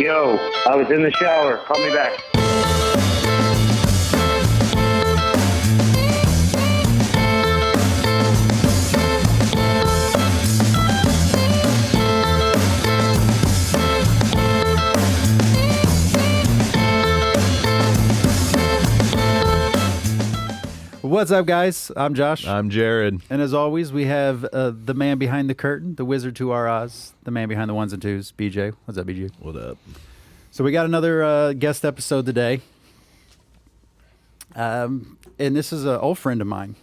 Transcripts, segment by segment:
Yo, I was in the shower. Call me back. What's up, guys? I'm Josh. I'm Jared. And as always, we have the man behind the curtain, the wizard to our Oz, the man behind the ones and twos, BJ. What's up, BJ? What up? So we got another guest episode today. And this is an old friend of mine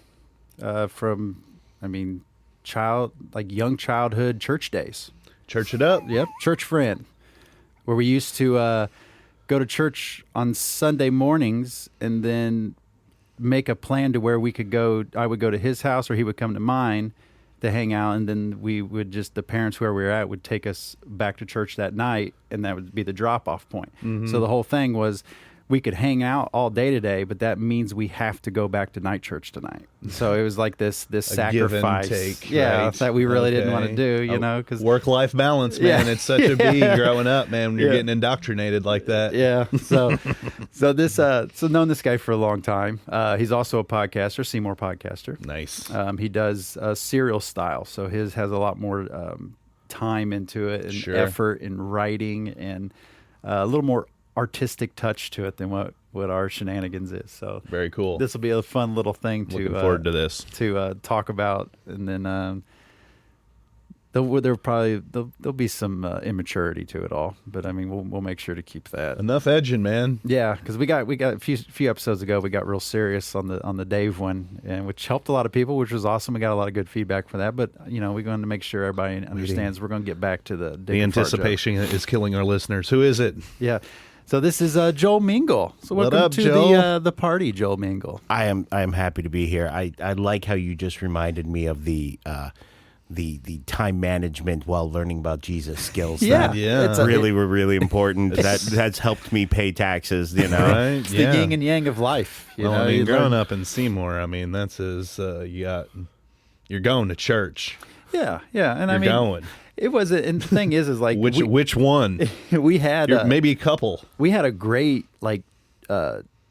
from, young childhood church days. Church it up. Yep, church friend, where we used to go to church on Sunday mornings and then make a plan to where we could go. I would go to his house or he would come to mine to hang out, and then we would the parents where we were at would take us back to church that night, and that would be the drop-off point. Mm-hmm. So the whole thing was we could hang out all day today, but that means we have to go back to night church tonight. So it was like this sacrifice, give and take, yeah, right? that we really didn't want to do, because work-life balance, man. Yeah. It's such a bee growing up, man. When you're getting indoctrinated like that. Yeah. So known this guy for a long time. He's also a podcaster, Seymour podcaster. Nice. He does serial style, so his has a lot more time into it and effort in writing and a little more artistic touch to it than what our shenanigans is. So very cool. This will be a fun little thing to looking forward to this to talk about, and then there'll be some immaturity to it all, but I mean we'll make sure to keep that enough edging, man. Yeah, because we got a few episodes ago we got real serious on the Dave one, and which helped a lot of people, which was awesome. We got a lot of good feedback for that, but we're going to make sure everybody understands. We're going to get back to the anticipation is killing our listeners. Who is it? Yeah. So this is Joel Mengel. So welcome up, to Joel? the party, Joel Mengel. I am happy to be here. I like how you just reminded me of the time management while learning about Jesus skills. Yeah, that were really important. That's helped me pay taxes. Right? It's the yin and yang of life. Growing up in Seymour, that's as you're going to church. Yeah, and you're going. It was, and the thing is like which one? We had maybe a couple. We had a great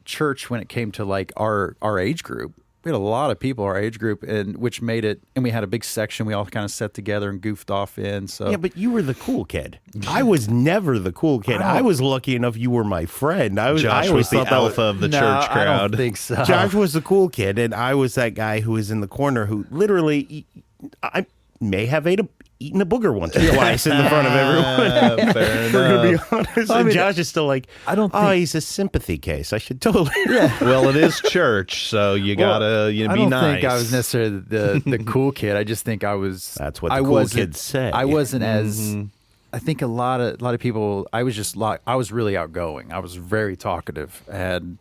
church when it came to like our age group. We had a lot of people our age group, and which made it. And we had a big section we all kind of sat together and goofed off in. So yeah, but you were the cool kid. I was never the cool kid. I was lucky enough you were my friend. Josh was the alpha of the church crowd. I don't think so. Josh was the cool kid, and I was that guy who was in the corner who literally I may have eaten a booger once or twice in the front of everyone. Fair enough. We're going to be honest. And Josh is still like, I don't think... he's a sympathy case. I should totally... Yeah. Well, it is church, so you gotta be nice. I don't think I was necessarily the cool kid. I just think I was... That's what the cool kids say. I wasn't as... I think a lot of people... I was really outgoing. I was very talkative and...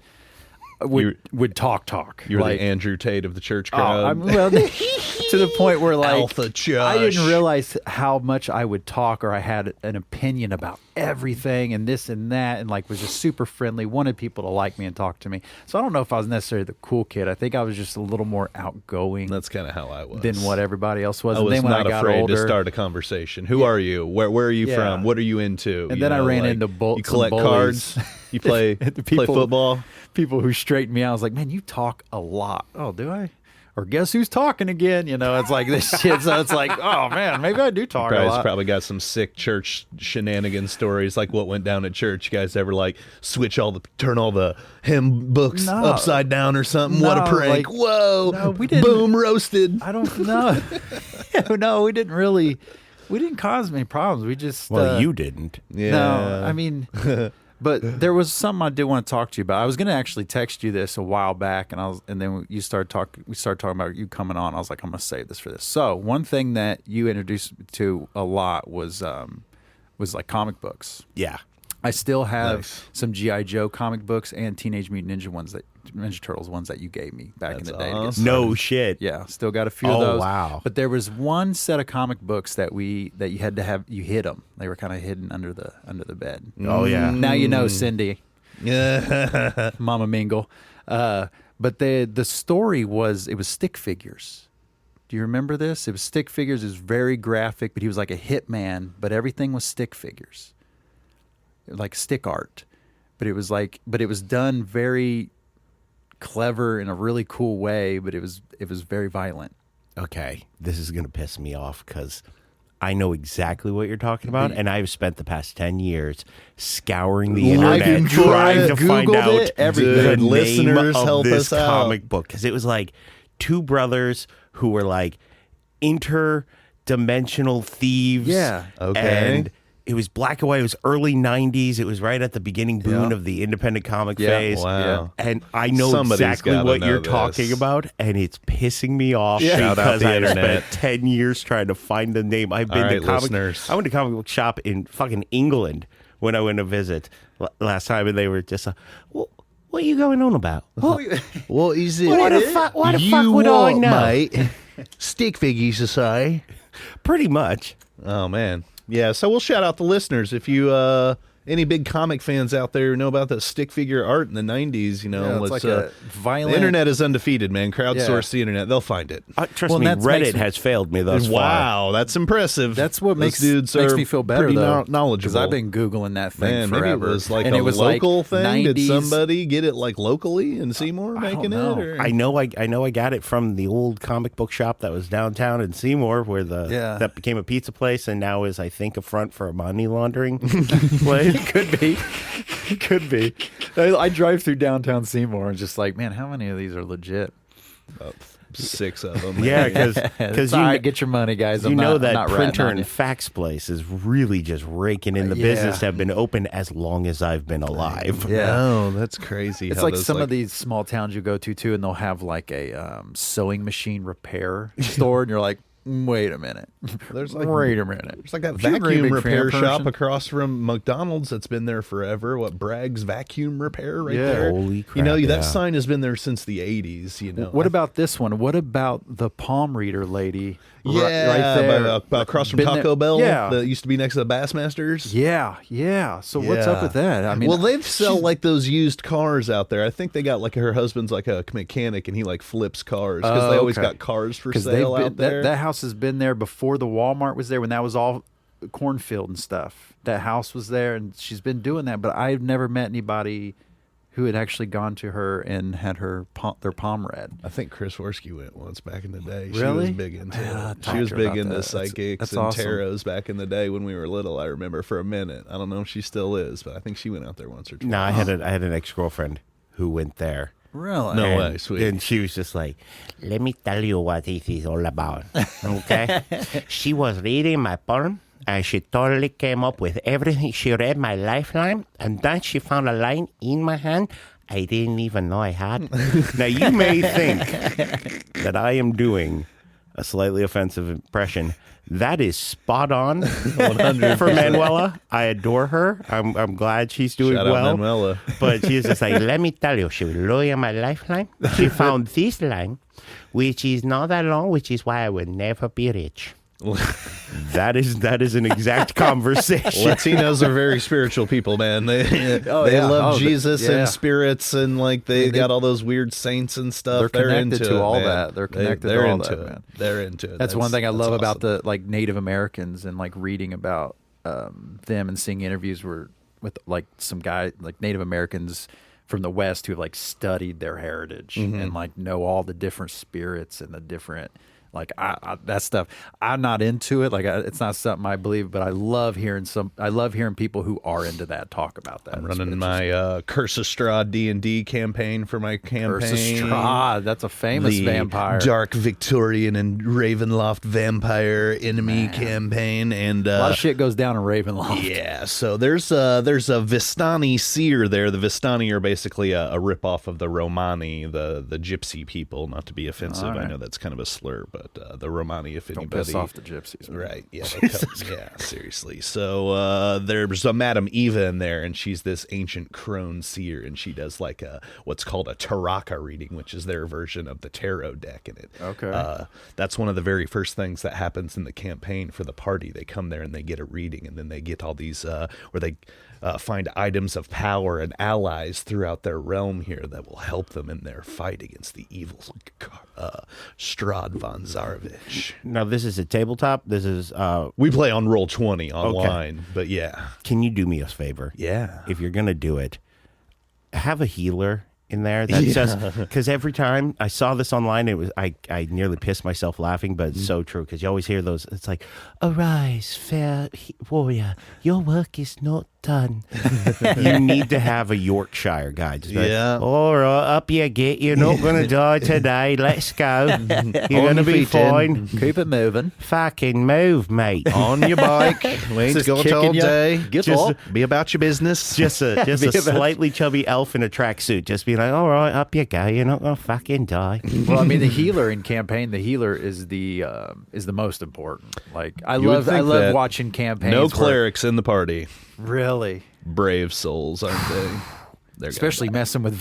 Would talk. You were the Andrew Tate of the church crowd. To the point where Alpha Josh. I didn't realize how much I would talk, or I had an opinion about everything and this and that, and was just super friendly, wanted people to like me and talk to me. So I don't know if I was necessarily the cool kid. I think I was just a little more outgoing. That's kind of how I was. Than what everybody else was. I was and then when not I got afraid older, to start a conversation. Who are you? Where are you from? What are you into? And then I ran into you collect cards. You play football. People who straighten me out. I was like, man, you talk a lot. Oh, do I? Or guess who's talking again? It's like this shit. So it's like, oh man, maybe I do talk a lot. Probably got some sick church shenanigan stories, like what went down at church. You guys ever turn all the hymn books upside down or something? No, what a prank! Whoa, no, we didn't. Boom, roasted. I don't know. No, we didn't really. We didn't cause many problems. We just. Well, you didn't. Yeah. No, But there was something I did want to talk to you about. I was going to actually text you this a while back, and then we started talking about you coming on. I was like, I'm going to save this for this. So one thing that you introduced me to a lot was like comic books. Yeah. I still have some G.I. Joe comic books and Teenage Mutant Ninja Turtles ones that you gave me back in the day. Awesome. No shit. Yeah, still got a few of those. Oh, wow. But there was one set of comic books that you had to have. You hid them. They were kind of hidden under the bed. Oh yeah. Now you know, Cindy. Yeah. Mama Mengel. But the story was stick figures. Do you remember this? It was stick figures. It was very graphic, but he was like a hitman, but everything was stick figures. like stick art, but it was done very clever in a really cool way, but it was very violent. Okay, this is going to piss me off because I know exactly what you're talking about, and I've spent the past 10 years scouring the internet trying to find out the name listeners of help this us out. comic book, because it was like two brothers who were like interdimensional thieves. Yeah. Okay. And it was black and white. It was early 90s. It was right at the beginning boom of the independent comic phase. Wow. And I know Somebody's exactly gotta what know you're this. talking about, and it's pissing me off Shout out because the I internet. spent 10 years trying to find the name. I've been All to right, listeners. I went to comic book shop in fucking England when I went to visit last time, and they were just what are you going on about? Well, is it? What the fuck would I know? Mate? Stick figures, to say. Pretty much. Oh man, yeah. So we'll shout out the listeners if you any big comic fans out there who know about the stick figure art in the '90s. You know, Yeah, it's let's, like a violent. the internet is undefeated, man. Crowdsource the internet; they'll find it. Trust Well, me, that Reddit makes me- has failed me thus far. Wow, that's impressive. That's what Those dudes makes are me feel better pretty though, knowledgeable. because I've been googling that thing Man, maybe forever. it was like and a it was local like thing. Did 90s. somebody get it like locally in Seymour making know. it? Or? I know I got it from the old comic book shop that was downtown in Seymour, where that became a pizza place and now is, I think, a front for a money laundering place. Could be. Could be. I drive through downtown Seymour and just like, man, how many of these are legit? About 6 of them. Yeah, because It's you all know, right, get your money, guys. you I'm know not, that I'm not printer ratting on and you. fax place is really just raking in the business. Have been open as long as I've been alive. Yeah. Oh, that's crazy. It's how like those, some of these small towns you go to too, and they'll have like a sewing machine repair store, and you're like, wait a minute. There's like wait a minute. There's like that If you're a great vacuum big fan repair shop person- across from McDonald's that's been there forever. What, Bragg's Vacuum Repair right Yeah. there? Holy You know, crap, that yeah. sign has been there since the 80s, you know. What about this one? What about the palm reader lady? Yeah, right there. across from Been Taco there- Bell Yeah. that used to be next to the Bassmasters. Yeah. So what's up with that? I mean, well, they sell like those used cars out there. I think they got like her husband's like a mechanic, and he like flips cars because they always got cars for sale out there. That house has been there before the Walmart was there, when that was all cornfield and stuff. That house was there, and she's been doing that. But I've never met anybody who had actually gone to her and had their palm read. I think Chris Worski went once back in the day. She Really? was big into Yeah, it. talk She was to her big about into that. psychics That's and awesome. tarots back in the day when we were little. I remember for a minute. I don't know if she still is, but I think she went out there once or twice. No, I had an ex-girlfriend who went there. Really? No And- way, sweet. And she was just like, let me tell you what this is all about. Okay? She was reading my palm, and she totally came up with everything. She read my lifeline, and then she found a line in my hand I didn't even know I had. Now, you may think that I am doing a slightly offensive impression. That is spot on 100%. for Manuela. I adore her. I'm glad she's doing Shout out well. Manuela. But she's just like, let me tell you, she was looking at my lifeline. She found this line, which is not that long, which is why I would never be rich. That is an exact conversation. Latinos are very spiritual people, man. They yeah. love Oh, Jesus yeah. and spirits, and like they got all those weird saints and stuff. They're connected into to it, all man. that. They're connected they're to all into that, it. man. They're into it. That's one thing I love about awesome. the like Native Americans, and like reading about them and seeing interviews with like some guy like Native Americans from the West who have like studied their heritage and like know all the different spirits and the different like I that stuff. I'm not into it. Like it's not something I believe, but I love hearing people who are into that talk about that. I'm running my Curse of Strahd D&D campaign for my campaign. Curse of Strahd. That's a famous the vampire. Dark Victorian and Ravenloft vampire enemy campaign, and a lot of shit goes down in Ravenloft. yeah, so there's a Vistani seer there. The Vistani are basically a ripoff of the Romani, the gypsy people. Not to be offensive, I know that's kind of a slur, but the Romani, if Don't anybody, piss off the gypsies. right? Yeah, yeah, seriously. So there's a Madame Eva in there, and she's this ancient crone seer, and she does like what's called a Taraka reading, which is their version of the tarot deck in it. Okay. That's one of the very first things that happens in the campaign for the party. They come there and they get a reading, and then they get all these where they find items of power and allies throughout their realm here that will help them in their fight against the evil Strahd von Zarovich. Now, this is a tabletop. This is. We play on Roll20 online, but yeah. Can you do me a favor? Yeah. If you're gonna do it, have a healer in there. That's just because every time I saw this online, it was I nearly pissed myself laughing, but it's so true because you always hear those. It's like, arise, fair warrior, your work is not done. You need to have a Yorkshire guy. Just like, Yeah. all right, up you get. You're not gonna die today. Let's go. You're On gonna your be feet, then. fine. Keep it moving. Fucking move, mate. On your bike. We ain't Just got kicking all ya. day. Get Just off. be about your business. Just a Be about- slightly chubby elf in a tracksuit. Just be like, all right, up you go. You're not gonna fucking die. Well, I mean, the healer in campaign, the healer is the most important. Like, I You would love think love that. watching campaigns. No where- clerics in the party. really, Brave souls, aren't they? They're especially messing with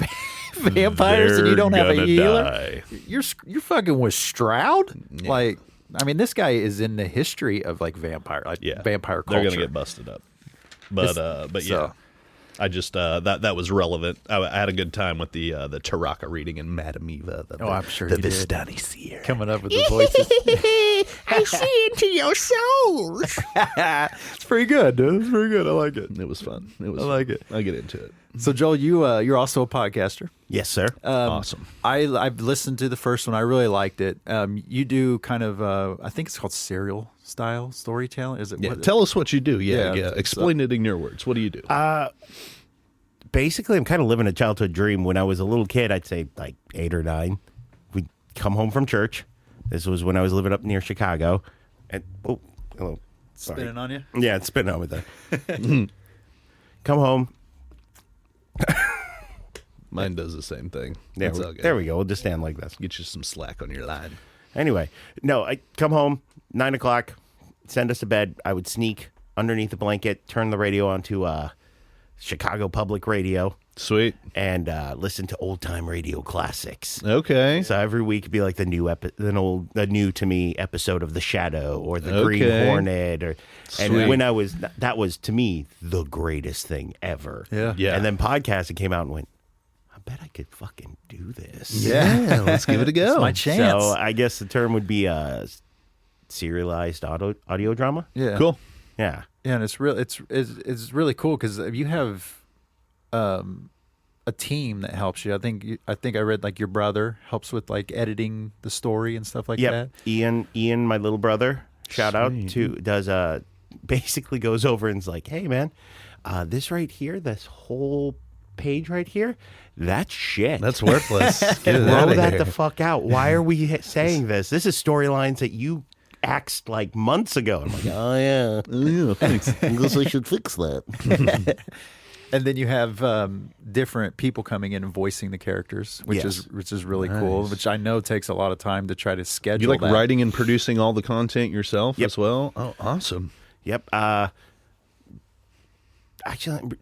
vampires, and you don't have a healer. Die. You're fucking with Stroud. Like, I mean, this guy is in the history of like vampire They're culture. gonna get busted up. But yeah, so- I just that was relevant. I had a good time with the Taraka reading in Madame Eva. I'm sure the you did. Vistani seer. Coming up with the voices. I see into your souls. It's pretty good, dude. It's pretty good. I like it. It was fun. It was. I like fun. it. I get into it. So, Joel, you're also a podcaster. Yes, sir. Awesome. I've listened to the first one. I really liked it. You do kind of I think it's called serial style storytelling. Is it? Yeah. what- Tell us what you do. Yeah. Yeah, Explain it in your words. What do you do? Basically, I'm kind of living a childhood dream. When I was a little kid, I'd say like 8 or 9. We'd come home from church. This was when I was living up near Chicago. And oh, hello. Sorry. spinning on you. Yeah, it's spinning on me there. Come home. Mine does the same thing. There, It's all good. there we go. We'll just stand like this. Get you some slack on your line. Anyway, no, I come home 9 o'clock, send us to bed. I would sneak underneath the blanket, turn the radio on to Chicago Public Radio, Sweet. and listen to old time radio classics. Okay. So every week it'd be like the new to me episode of The Shadow or The Green Okay. Hornet, and Sweet. when that was to me the greatest thing ever. Yeah. Yeah. And then podcasting came out and went, I bet I could fucking do this. Yeah. Let's give it a go. It's my chance. So I guess the term would be serialized audio drama. Yeah. Cool. Yeah. Yeah, and it's really cool because you have a team that helps you. I think I read like your brother helps with like editing the story and stuff like that. Ian, my little brother, shout out to does basically goes over and is like, hey man, this right here, this whole page right here, that's shit. That's worthless. Get it Throw outta that here. the fuck out. Why are we saying this? This is storylines that you axed like months ago. I'm like, oh yeah. Yeah, thanks. I guess I should fix that. And then you have different people coming in and voicing the characters, which Yes. is really cool. Nice. Which I know takes a lot of time to try to schedule. You like that. writing and producing all the content yourself Yep. as well? Oh, awesome. Yep. Actually,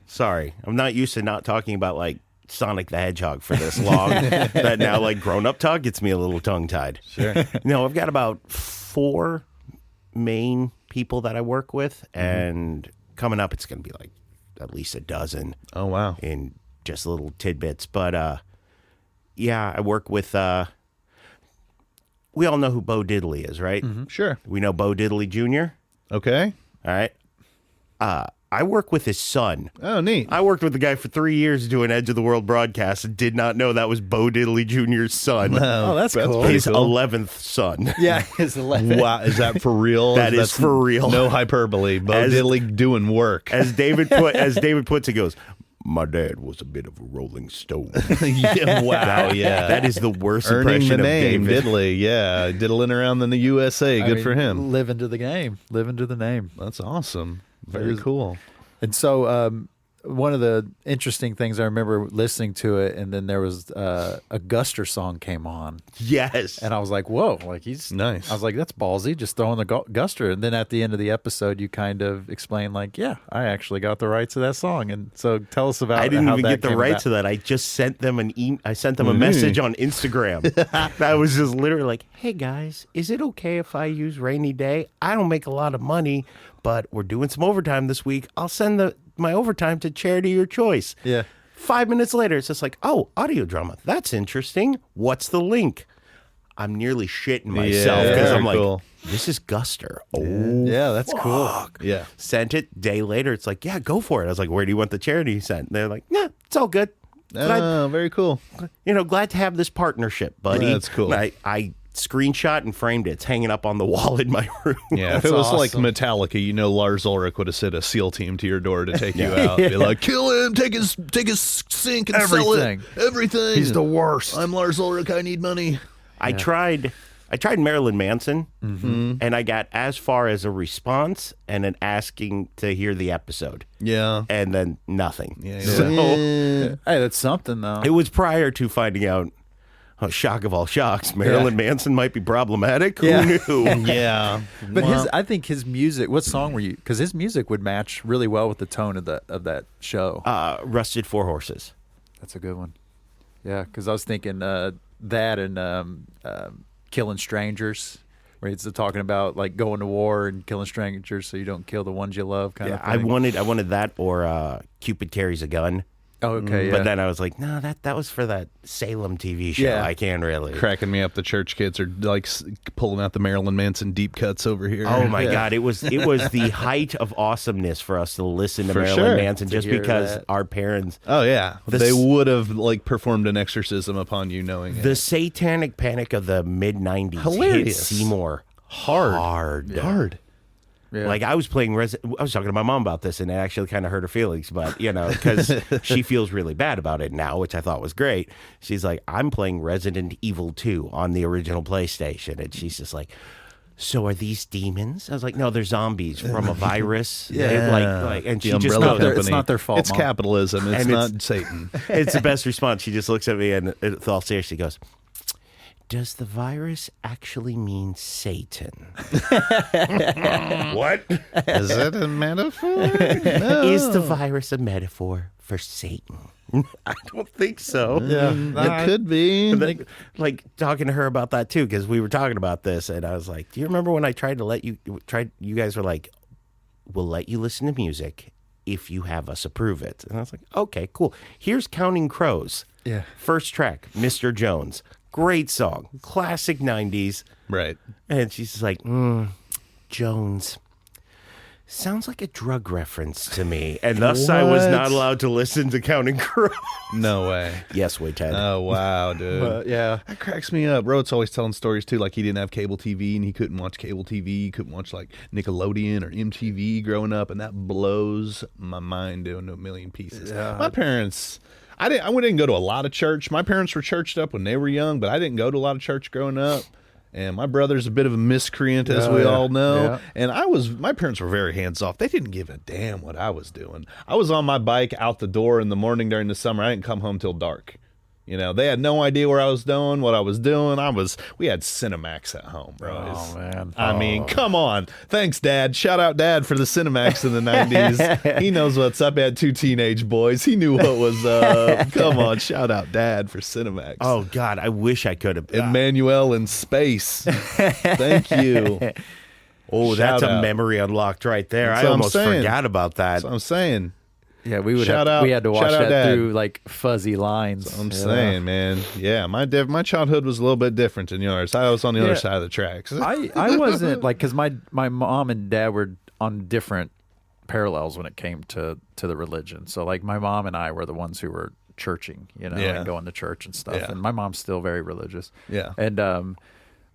sorry, I'm not used to not talking about like Sonic the Hedgehog for this long. That now, like grown up talk, gets me a little tongue tied. Sure. No, I've got about 4 main people that I work with, and coming up, it's going to be like at least a dozen Oh, wow. in just little tidbits. But yeah, I work with. We all know who Bo Diddley is, right? Sure. We know Bo Diddley Jr. Okay. All right. I work with his son. Oh, neat. I worked with the guy for 3 years doing Edge of the World broadcast and did not know that was Bo Diddley Jr.'s son. Oh, that's cool. pretty His cool. 11th son. Yeah, his 11. Wow, is that for real? That is That's for real. No hyperbole. Bo As- Diddley doing work. As David puts it, goes, my dad was a bit of a rolling stone. Yeah, wow, yeah. That is the worst Earning impression the of name, David. Diddley. Yeah, diddling around in the USA. I Good mean, for him. Live into the game. Live into the name. That's awesome. Very cool. And so one of the interesting things I remember listening to it, and then there was a Guster song came on, Yes. and I was like, "Whoa!" Like he's Nice. I was like, "That's ballsy," just throwing the Guster. And then at the end of the episode, you kind of explain, like, "Yeah, I actually got the rights to that song." And so, tell us about. I didn't how even that get the came rights about. to that. I just sent them I sent them a message on Instagram. I was just literally like, "Hey guys, is it okay if I use Rainy Day? I don't make a lot of money, but we're doing some overtime this week. I'll send my overtime to charity of your choice." Yeah. 5 minutes later, it's just like, "Oh, audio drama. That's interesting. What's the link?" I'm nearly shitting myself because very I'm like, cool. "This is Guster." Oh, Yeah, that's cool. Yeah. sent it. Day later, it's like, "Yeah, go for it." I was like, "Where do you want the charity sent?" And they're like, "Nah, it's all good. Glad, Oh, very cool. glad to have this partnership, buddy." That's cool. I screenshot and framed it. It's hanging up on the wall in my room. Yeah, if it was like Metallica, Lars Ulrich would have sent a SEAL team to your door to take you out. Be like, kill him, take his sink and Everything. sell it. Everything. He's the worst. I'm Lars Ulrich. I need money. I tried Marilyn Manson, and I got as far as a response and an asking to hear the episode, Yeah. and then nothing. Yeah. So Hey, that's something though. it was prior to finding out. Oh, shock of all shocks! Marilyn Manson might be problematic. Yeah. Who knew? Yeah. But I think his music. What song were you? Because his music would match really well with the tone of that show. Rusted Four Horses. That's a good one. Yeah, because I was thinking that and Killing Strangers, where he's talking about like going to war and killing strangers so you don't kill the ones you love, kind of I thing. wanted that or Cupid Carries a Gun. Oh, okay. But Yeah. then I was like, no, that was for that Salem TV show. Yeah. I can't really. Cracking me up. The church kids are like pulling out the Marilyn Manson deep cuts over here. Oh my God! It was the height of awesomeness for us to listen to For Marilyn sure. Manson, To just hear because that. our parents. Oh yeah, The they s- would have like performed an exorcism upon you knowing The it. satanic panic of the mid '90s hit Hilarious. Seymour Hard. Yeah. Like I was playing I was talking to my mom about this, and it actually kind of hurt her feelings. But because she feels really bad about it now, which I thought was great. She's like, "I'm playing Resident Evil 2 on the original PlayStation," and she's just like, "So are these demons?" I was like, "No, they're zombies from a virus." And The she just umbrella knows. company. It's not their fault, It's Mom. capitalism. It's And not Satan. It's the best response. She just looks at me and with all seriously goes, "Does the virus actually mean Satan?" What? Is that a metaphor? Is the virus a metaphor for Satan? I don't think so. It could be. Like talking to her about that too, because we were talking about this, and I was like, "Do you remember when I tried to you guys were like, we'll let you listen to music if you have us approve it." And I was like, "Okay, cool. Here's Counting Crows." Yeah. First track, Mr. Jones. Great song. Classic 90s. Right. And she's just like, Jones. Sounds like a drug reference to me. And thus I was not What? allowed to listen to Counting Crows. No way. Yes, wait, Ted. Oh wow, dude. yeah. That cracks me up. Roat's always telling stories too, like he didn't have cable TV and he couldn't watch cable TV. He couldn't watch like Nickelodeon or MTV growing up, and that blows my mind down to a million pieces. Yeah. My parents, I didn't go to a lot of church. My parents were churched up when they were young, but I didn't go to a lot of church growing up. And my brother's a bit of a miscreant, as we all know. Yeah. And my parents were very hands off. They didn't give a damn what I was doing. I was on my bike out the door in the morning during the summer. I didn't come home till dark. They had no idea where I was doing, what I was doing. We had Cinemax at home, bro. Oh, man. I mean, come on. Thanks, Dad. Shout out, Dad, for the Cinemax in the 90s. He knows what's up. I had two teenage boys. He knew what was up. Come on. Shout out, Dad, for Cinemax. Oh, God, I wish I could have. Emmanuel in space. Thank you. Oh, Shout that's a out. memory unlocked right there. That's I what I'm almost saying. forgot about that. That's what I'm saying. Yeah, we would Shout have, out- we had to watch shout out, that Dad. through like fuzzy lines. I'm saying, man. Yeah, my childhood was a little bit different than yours. I was on the Yeah. other side of the tracks. I wasn't like, because my mom and dad were on different parallels when it came to the religion. So like my mom and I were the ones who were churching, Yeah. and going to church and stuff. Yeah. And my mom's still very religious. Yeah. And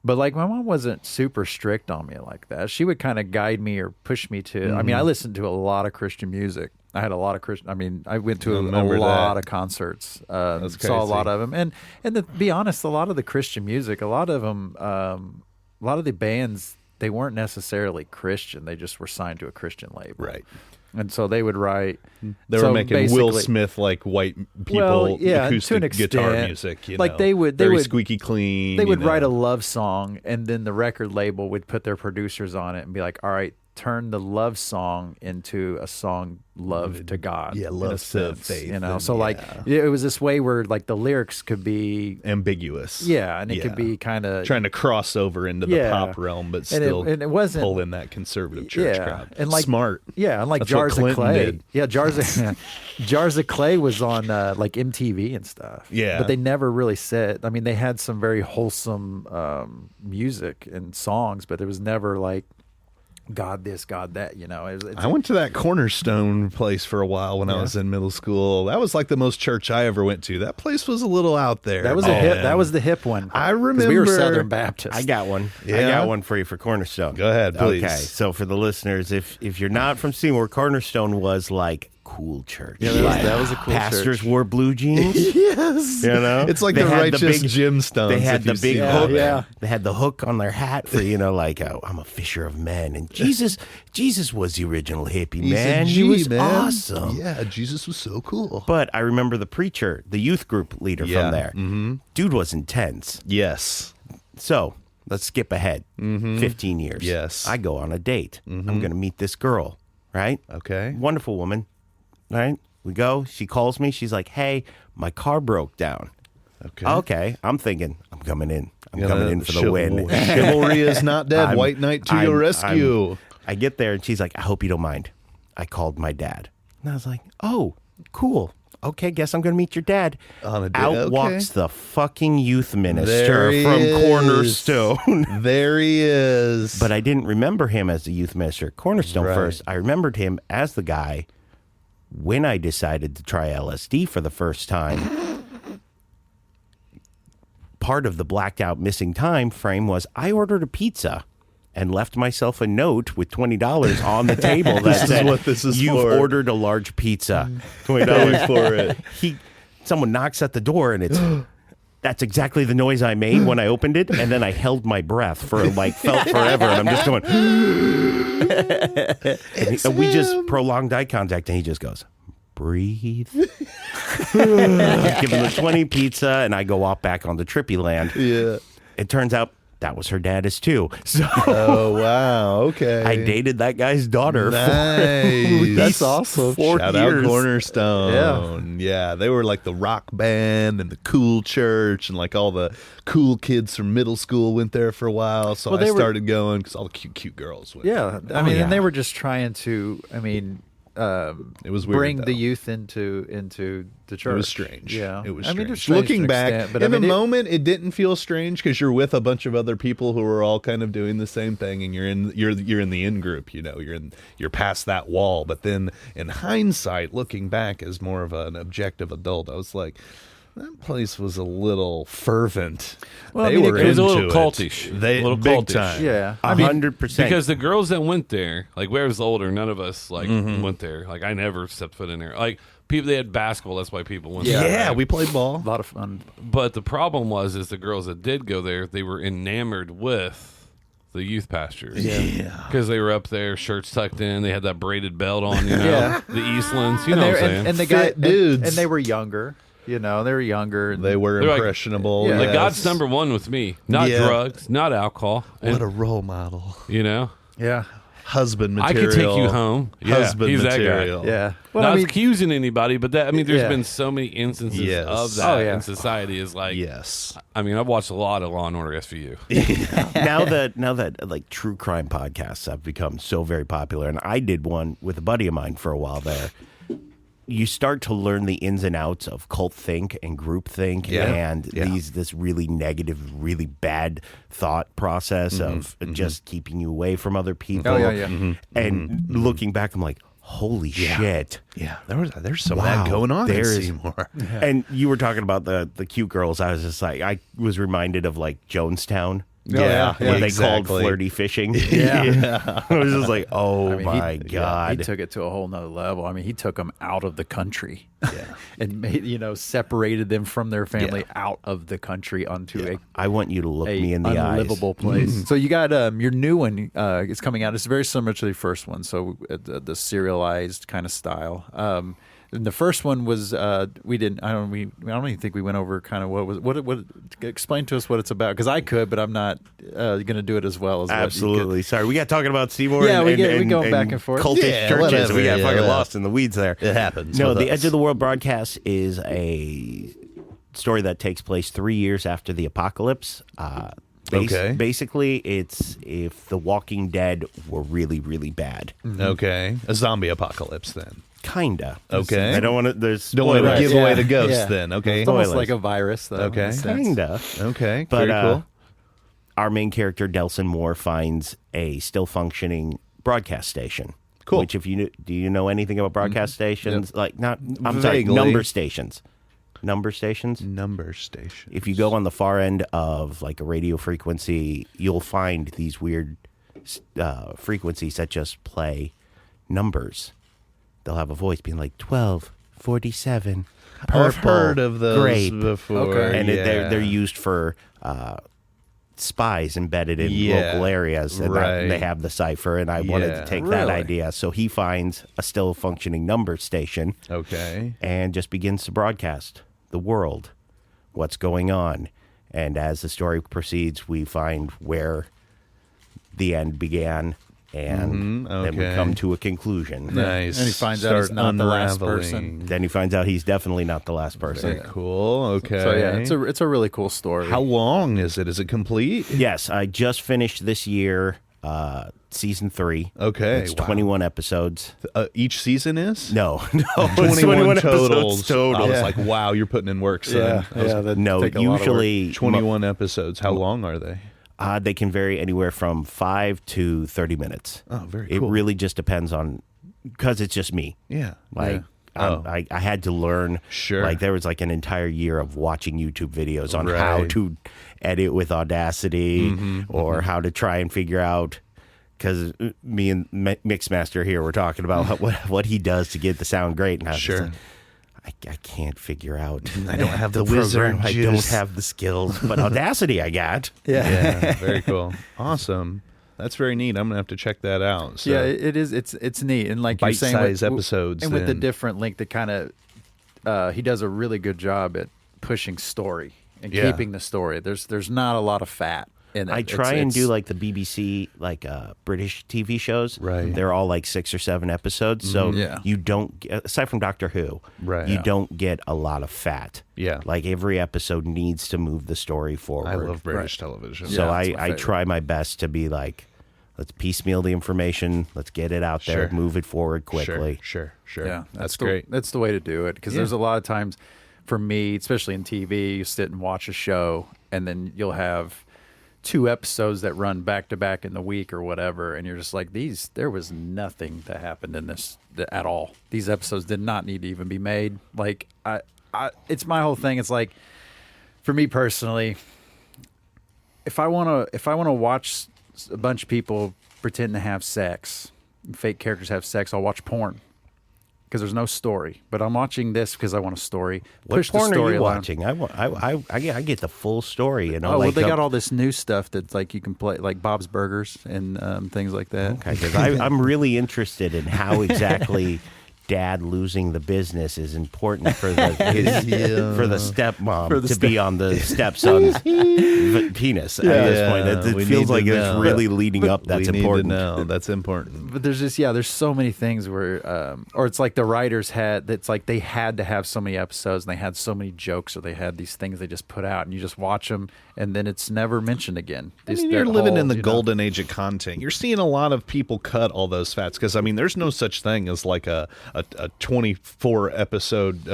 but like my mom wasn't super strict on me like that. She would kind of guide me or push me to. I mean, I listened to a lot of Christian music. I had a lot of Christian. I mean, I went to a remember lot that. of concerts. That's saw a lot crazy. of them. And to be honest, a lot of the Christian music, a lot of them, a lot of the bands they weren't necessarily Christian. They just were signed to a Christian label. Right. And so they would write. They were making Will Smith like white people acoustic to an extent, guitar music. Like they would very squeaky clean. They would write a love song, and then the record label would put their producers on it and be like, "All right, turn the love song into a song love to God." Yeah, in a love to sense, faith. You know, and, so like it was this way where like the lyrics could be ambiguous. Yeah, and it could be kind of trying to cross over into the pop realm, but still and it wasn't pull in that conservative church crowd. And like smart. Yeah, and like That's Jars what of Clinton Clay. did. Yeah, Jars of Clay was on like MTV and stuff. Yeah. But they never really said, I mean, they had some very wholesome music and songs, but it was never like God this, God that, you know. I went to that Cornerstone place for a while when I was in middle school. That was like the most church I ever went to. That place was a little out there. That was that was the hip one. I remember we were Southern Baptist. I got one. Yeah? I got one for you for Cornerstone. Go ahead, please. Okay, so for the listeners, if you're not from Seymour, Cornerstone was like cool church. Yeah, that was a cool Pastors church. wore blue jeans. Yes. You know, It's like They the had righteous big- gemstones. They had if the you've big seen hook. that. Yeah. They had the hook on their hat for, you know, like I'm a fisher of men. And Jesus was the original hippie, He's a man. G, He was man. awesome. Yeah, Jesus was so cool. But I remember the preacher, the youth group leader from there. Mm-hmm. Dude was intense. Yes. So let's skip ahead 15 years. Yes. I go on a date. I'm going to meet this girl, right? Okay. Wonderful woman, right? We go. She calls me. She's like, hey, my car broke down. Okay. I'm thinking, I'm coming in. I'm coming in for the win. Chivalry is not dead. White Knight to your rescue. I get there and she's like, I hope you don't mind. I called my dad. And I was like, oh, cool. Okay, guess I'm going to meet your dad. On a date, Out okay. walks the fucking youth minister There he from is. Cornerstone. There he is. But I didn't remember him as the youth minister at Cornerstone Right. first. I remembered him as the guy when I decided to try LSD for the first time. Part of the blacked out missing time frame was I ordered a pizza and left myself a note with $20 on the table that This is said, what this is "You've for." ordered a large pizza." $20 for it. Someone knocks at the door and it's that's exactly the noise I made when I opened it, and then I held my breath for felt forever, and I'm just going. and we just prolonged eye contact, and he just goes, "Breathe." Give him the 20 pizza, and I go off back on the trippy land. Yeah. It turns out that was her dad's too. So Oh, wow. Okay. I dated that guy's daughter. Nice. That's awesome. 4 Shout years. out Cornerstone. Yeah, they were like the rock band and the cool church, and like all the cool kids from middle school went there for a while. So Well, I they were- started going because all the cute girls went. Yeah, I mean, yeah. and they were just trying to. I mean, It was weird, bring though. the youth into the church. It was strange. Yeah, It was I strange. mean, it's strange to Looking an back, extent, but in I mean, the moment, it didn't feel strange because you're with a bunch of other people who are all kind of doing the same thing, and you're in the in group. You know, you're past that wall. But then, in hindsight, looking back as more of an objective adult, I was like, that place was a little fervent. Well, I they mean, were it was a into little it. cultish. They A little big cultish. time. Yeah, I mean, 100%. Because the girls that went there, like we was older, none of us went there. Like I never stepped foot in there. Like people, they had basketball. That's why people went there. Yeah, right? we played ball. a lot of fun. But the problem was the girls that did go there, they were enamored with the youth pastors. Yeah. Because they were up there, shirts tucked in. They had that braided belt on, you know, Yeah. the Eastlands. You And, know they- what I'm saying? and the Fit guy dudes. and they were younger. You know, they were younger. And They were They're like- impressionable. Yeah. like yes. God's number one with me, not Yeah. drugs, not alcohol. What And, a role model. you know, Yeah, Husband I material. could take you home. Yeah, Husband he's material. yeah. Well, Not I mean, accusing anybody, but that there's Yeah. been so many instances Yes. of that Oh, yeah. in society. Is like, Yes. I mean, I've watched a lot of Law and Order SVU. now that like true crime podcasts have become so very popular, and I did one with a buddy of mine for a while there. You start to learn the ins and outs of cult think and group think, Yeah. and Yeah. this really negative, really bad thought process of just keeping you away from other people. Oh, yeah. And looking back, I'm like, holy shit. Yeah, there's some of Wow, that going on in there's- Seymour. And you were talking about the cute girls. I was just like, I was reminded of like Jonestown. yeah, What they exactly. called flirty fishing. Yeah. I was just like, oh I mean, my yeah, God. he took it to a whole nother level. I mean, he took them out of the country, and made, separated them from their family out of the country onto I want you to look a me in the eyes. unlivable place. So you got your new one is coming out. It's very similar to the first one, so the serialized kind of style. And the first one was we didn't. I don't even think we went over kind of what. Explain to us what it's about, because I could, but I'm not going to do it as well as Absolutely. Sorry, we got talking about Seymour. Yeah, and, we going back and forth. Cultish Yeah, churches. whatever, We got yeah, fucking yeah. lost in the weeds there. It happens No, with the us. Edge of the World broadcast is a story that takes place 3 years after the apocalypse. Okay. Basically, it's if the Walking Dead were really, really bad. Okay, a zombie apocalypse then. Kinda. Okay. I don't want to. There's Don't want to spoilers. give away the Yeah, ghosts yeah. then. Okay. It's almost Spoilers. like a virus, though. Okay. in a sense. Kinda. Okay. But Very cool. our main character, Delson Moore, finds a still functioning broadcast station. Cool. Which, if you do you know anything about broadcast stations? Like not, I'm sorry, Vaguely. number stations. Number stations. Number station. If you go on the far end of like a radio frequency, you'll find these weird frequencies that just play numbers. They'll have a voice being like 1247. Purple, I've heard of those grape. before. Okay. And yeah. they're used for spies embedded in Yeah, local areas, and right. they have the cipher. And I wanted Yeah. to take that Really? idea, so he finds a still functioning number station Okay. and just begins to broadcast the world, what's going on. And as the story proceeds, we find where the end began, and then we okay. come to a conclusion. Nice. And he finds out he's Start not the last unraveling. person. Then he finds out he's definitely not the last person. Very cool. Okay. So yeah, it's a really cool story. How long is it? Is it complete? Yes, I just finished this year season 3. Okay, It's wow. 21 episodes. Each season is? No, it's 21 episodes totals. total. I was like, wow, you're putting in work, son. I was- that'd No, take a lot of work. usually 21 episodes. How long are they? they can vary anywhere from 5 to 30 minutes. Oh, very It cool. really just depends on, because it's just me. Yeah. Like Oh. I had to learn. Sure. Like there was like an entire year of watching YouTube videos on how Right. to edit with Audacity or how to try and figure out. Because me and Mixmaster here were talking about what he does to get the sound great, and I was just Sure. like, I can't figure out. I don't have the program. wizard I juice. don't have the skills, but Audacity I got. Yeah. Very cool. Awesome. That's very neat. I'm going to have to check that out. So. Yeah, it is. It's neat, and like you're saying, Bite-sized episodes, and with the then. different length, that kind of he does a really good job at pushing story and Yeah. keeping the story. There's not a lot of fat in it. I try It's- and do it's- like the BBC, like British TV shows. Right. They're all like 6 or 7 episodes, so Yeah. you don't get, aside from Doctor Who, Right. you Yeah. don't get a lot of fat. Yeah. Like every episode needs to move the story forward. I love British television. So Yeah, it's my I favorite. try my best to be like, let's piecemeal the information, let's get it out there, Sure. move it forward quickly. Sure. Yeah, That's the, great. That's the way to do it, because there's a lot of times for me, especially in TV, you sit and watch a show, and then you'll have 2 episodes that run back to back in the week or whatever, and you're just like, there was nothing that happened in this at all. These episodes did not need to even be made. Like it's my whole thing. It's like, for me personally, if I want to watch a bunch of people pretend to have sex, fake characters have sex, I'll watch porn. Because there's no story, but I'm watching this because I want a story. What Push porn the story are you along. watching? I get the full story. You know, Oh, well, like they got all this new stuff that's like you can play, like Bob's Burgers and things like that. Okay, because I'm really interested in how exactly Dad losing the business is important for the for the stepmom to be on the stepson's penis at this point. we It feels need like to it's know. really leading up. That's we important. Need to know. That's important. But there's just there's so many things where, or it's like the writers had. It's like they had to have so many episodes and they had so many jokes, or they had these things they just put out, and you just watch them, and then it's never mentioned again. I This- mean, they're you're living all, in the you know. golden age of content. You're seeing a lot of people cut all those fats because I mean, there's no such thing as like a 24 episode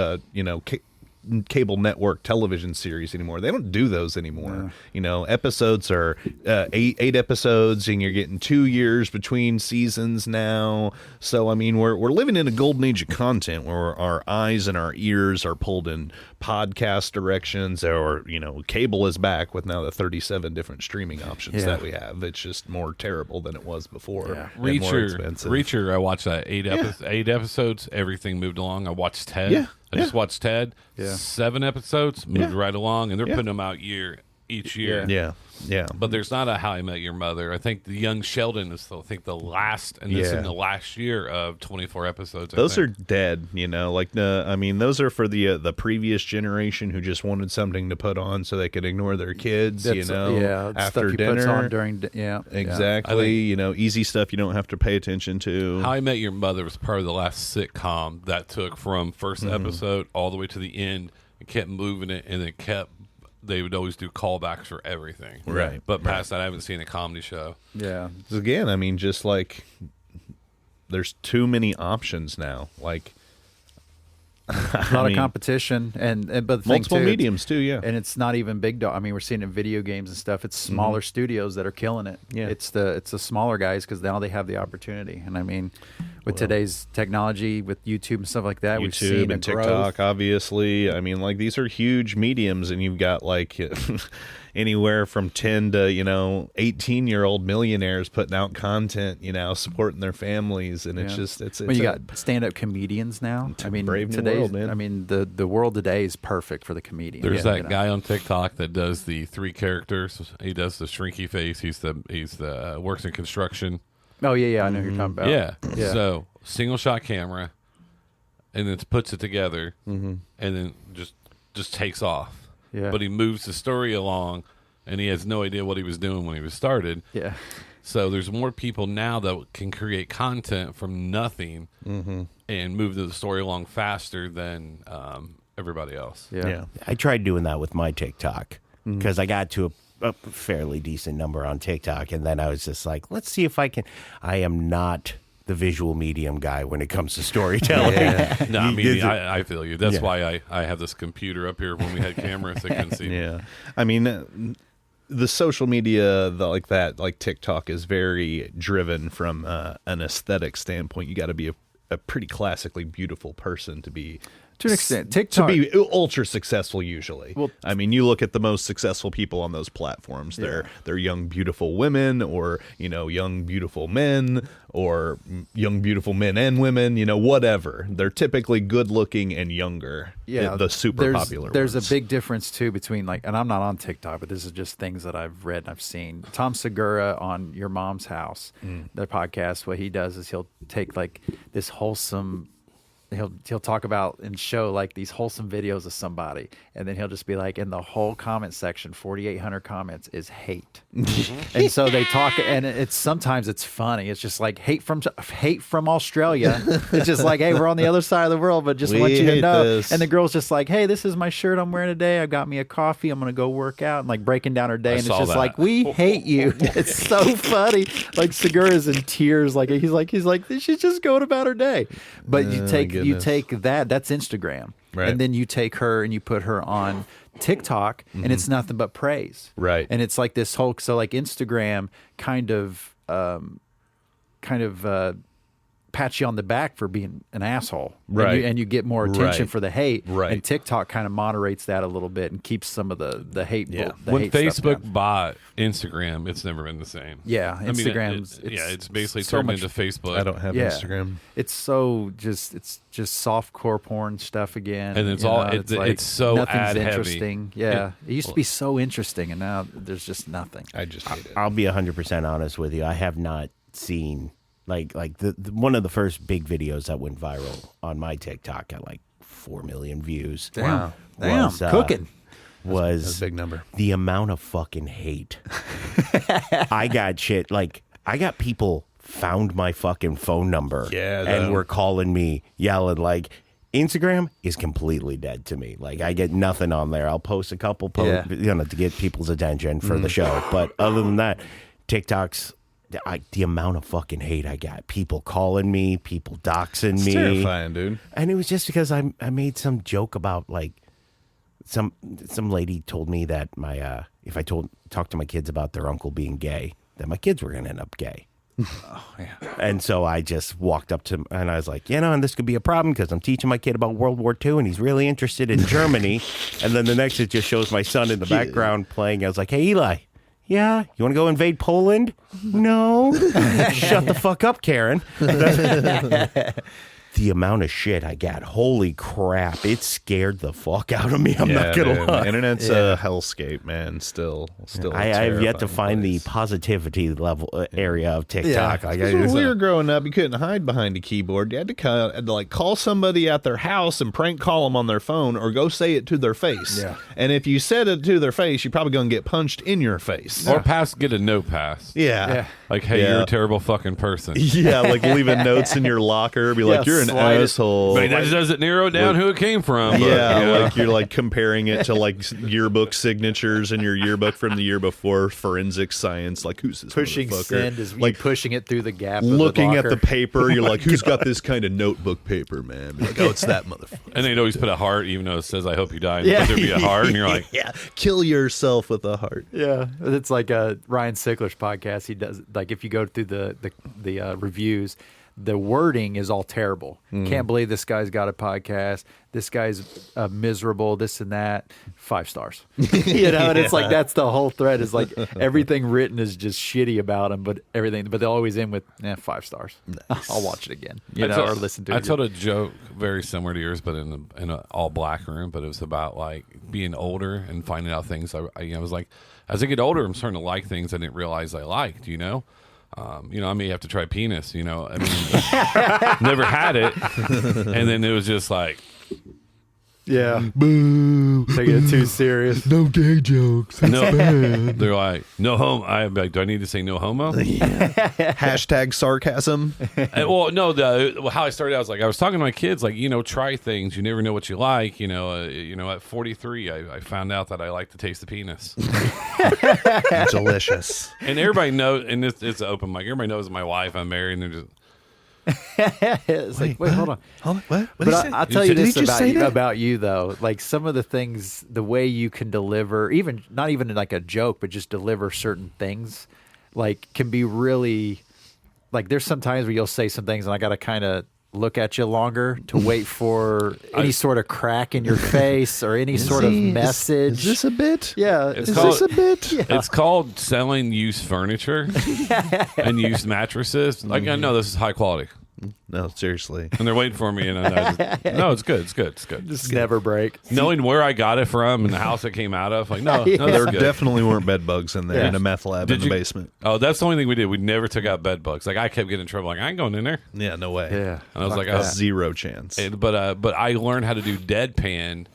cable network television series anymore. They don't do those anymore. You know, episodes are eight episodes, and you're getting 2 years between seasons now. So I mean, we're living in a golden age of content where our eyes and our ears are pulled in podcast directions, or you know, cable is back with now the 37 different streaming options that we have. It's just more terrible than it was before. Yeah. And more expensive. Reacher, I watched that eight episodes. Everything moved along. I watched Ted. Yeah. I just watched Ted. Yeah. 7 episodes, moved right along, and they're putting them out each year. Yeah. But there's not a How I Met Your Mother. I think the Young Sheldon is, the last, and this is in the last year of 24 episodes. Those are dead, you know. Like, I mean, those are for the previous generation who just wanted something to put on so they could ignore their kids, you know, after stuff he dinner. puts on during, Exactly. You know, easy stuff you don't have to pay attention to. How I Met Your Mother was probably the last sitcom that took from first episode all the way to the end and kept moving it, and it kept. They would always do callbacks for everything. Right. But past that, I haven't seen a comedy show. Yeah. Again, I mean, just like there's too many options now. Like A lot of competition and but the thing multiple too, mediums too. Yeah. and it's not even big dog. I mean, we're seeing it in video games and stuff. It's smaller studios that are killing it. Yeah. It's the smaller guys because now they have the opportunity. And I mean, with today's technology, with YouTube and stuff like that, we've seen YouTube and a growth. TikTok, obviously. I mean, like these are huge mediums, and you've got like anywhere from 10 to 18-year-old millionaires putting out content, supporting their families, and it's just it's. Well, you got stand-up comedians now. I mean, brave new today's world, man. I mean, the world today is perfect for the comedian. There's that guy on TikTok that does the 3 characters. He does the shrinky face. He's the works in construction. Oh yeah, I know who you're talking about. Yeah. Yeah. So single shot camera, and then puts it together, and then just takes off. Yeah. But he moves the story along, and he has no idea what he was doing when he was started. Yeah. So there's more people now that can create content from nothing and move the story along faster than everybody else. Yeah. I tried doing that with my TikTok because I got to a fairly decent number on TikTok, and then I was just like, let's see if I can. I am not the visual medium guy when it comes to storytelling. No, I mean, I feel you. That's why I have this computer up here when we had cameras that couldn't see. Yeah. I mean, the social media like TikTok is very driven from an aesthetic standpoint. You got to be a pretty classically beautiful person to be. To an extent, TikTok to be ultra successful usually. Well, I mean, you look at the most successful people on those platforms. They're young, beautiful women, or young, beautiful men, or young, beautiful men and women. Whatever. They're typically good looking and younger. Yeah, the super popular. There's ones. a big difference too between and I'm not on TikTok, but this is just things that I've read and I've seen. Tom Segura on Your Mom's House, the podcast. What he does is he'll take this wholesome. He'll talk about and show these wholesome videos of somebody, and then he'll just be like, in the whole comment section, 4,800 comments is hate, and so they talk, and sometimes it's funny. It's just like hate from Australia. It's just like, hey, we're on the other side of the world, but just We want you to hate know. this. And the girl's just like, hey, this is my shirt I'm wearing today. I got me a coffee. I'm gonna go work out, and breaking down her day, and it's saw just that. like, we hate you. It's so funny. Segura's in tears. He's like, she's just going about her day. But you take that. That's Instagram, Right. and then you take her and you put her on TikTok, and it's nothing but praise, Right. And it's like this whole Instagram kind of pat you on the back for being an asshole, Right. And you get more attention Right. for the hate, Right. And TikTok kind of moderates that a little bit and keeps some of the hate. Yeah. the When hate stuff Facebook down. bought Instagram, it's never been the same. Yeah, I mean, Instagram's it's basically so turned much- into Facebook. I don't have Yeah. Instagram. It's just soft core porn stuff again, And it's you all- know, it's so nothing's ad heavy. interesting. Yeah, it used to be so interesting, and now there's just nothing. I just hate it. I'll be 100% honest with you. I have not seen the one of the first big videos that went viral on my TikTok got 4 million views. Damn, Was, cooking. Was a big number. the amount of fucking hate. I got shit I got people found my fucking phone number, Yeah, and though. were calling me yelling Instagram is completely dead to me. I get nothing on there. I'll post a couple posts, to get people's attention for the show. But other than that, TikTok's the amount of fucking hate I got. People calling me, people doxing It's me. terrifying, dude. And it was just because I made some joke about some lady told me that my if I talked to my kids about their uncle being gay, that my kids were going to end up gay. And so I just walked up to him and I was like, and this could be a problem because I'm teaching my kid about World War II and he's really interested in Germany. And then the next it just shows my son in the background playing. I was like, hey, Eli, yeah, you want to go invade Poland? No. Shut the fuck up, Karen. The amount of shit I got, holy crap, it scared the fuck out of me. I'm not going to lie. Internet's a hellscape, man. Still. I have yet to find the positivity level area of TikTok. Yeah. When we were growing up, you couldn't hide behind a keyboard. You had to call somebody at their house and prank call them on their phone or go say it to their face. Yeah. And if you said it to their face, you're probably going to get punched in your face. Or get a no pass. Yeah. Like, hey, you're a terrible fucking person. Yeah, like leaving notes in your locker. Be like, you're an asshole. But that doesn't narrow down who it came from. But, like you're like comparing it to like yearbook signatures in your yearbook from the year before, forensic science. Like, who's this pushing motherfucker? send is like pushing it through the gap. Looking of the at the paper, you're like, who's got this kind of notebook paper, man? Be like, oh, it's that motherfucker. And they'd always put a heart, even though it says "I hope you die." But there'd be a heart, and you're like, kill yourself with a heart. Yeah, it's like Ryan Sickler's podcast. He does like if you go through the reviews, the wording is all terrible. Can't believe this guy's got a podcast. This guy's miserable. This and that. 5 stars. And it's like that's the whole thread. Is like everything written is just shitty about him, but they'll always end with 5 stars. Nice. I'll watch it again. Or listen to it. I told a joke very similar to yours, but in an all black room. But it was about like being older and finding out things. I was like, as I get older, I'm starting to like things I didn't realize I liked. I may have to try penis, I mean, never had it. And then it was just like, boo. Taking it too serious. No gay jokes. It's bad. They're like, no homo. I'm like, do I need to say no homo? Hashtag sarcasm. Well, no, how I started out was like, I was talking to my kids, like, try things. You never know what you like. At 43, I found out that I like to taste the penis. Delicious. And everybody knows, and it's an open mic. Everybody knows my wife, I'm married, and they're just, it's like, wait, hold on. What? But I'll tell you this about you, though. Like some of the things, the way you can deliver, not even like a joke, but just deliver certain things, like can be really, like there's some times where you'll say some things and I got to kind of look at you longer to wait for any sort of crack in your face or any sort of message. Is this a bit? Yeah. Is this a bit? Yeah. It's called selling used furniture and used mattresses. Like, I know this is high quality. No, seriously. And they're waiting for me, and no, it's good. It's good. It's good. Just never break. Knowing where I got it from and the house it came out of, like, no, there definitely weren't bed bugs in there in a meth lab in the basement. Oh, that's the only thing we did. We never took out bed bugs. Like, I kept getting in trouble. Like, I ain't going in there. Yeah, no way. Yeah. And I was like, zero chance. But I learned how to do deadpan.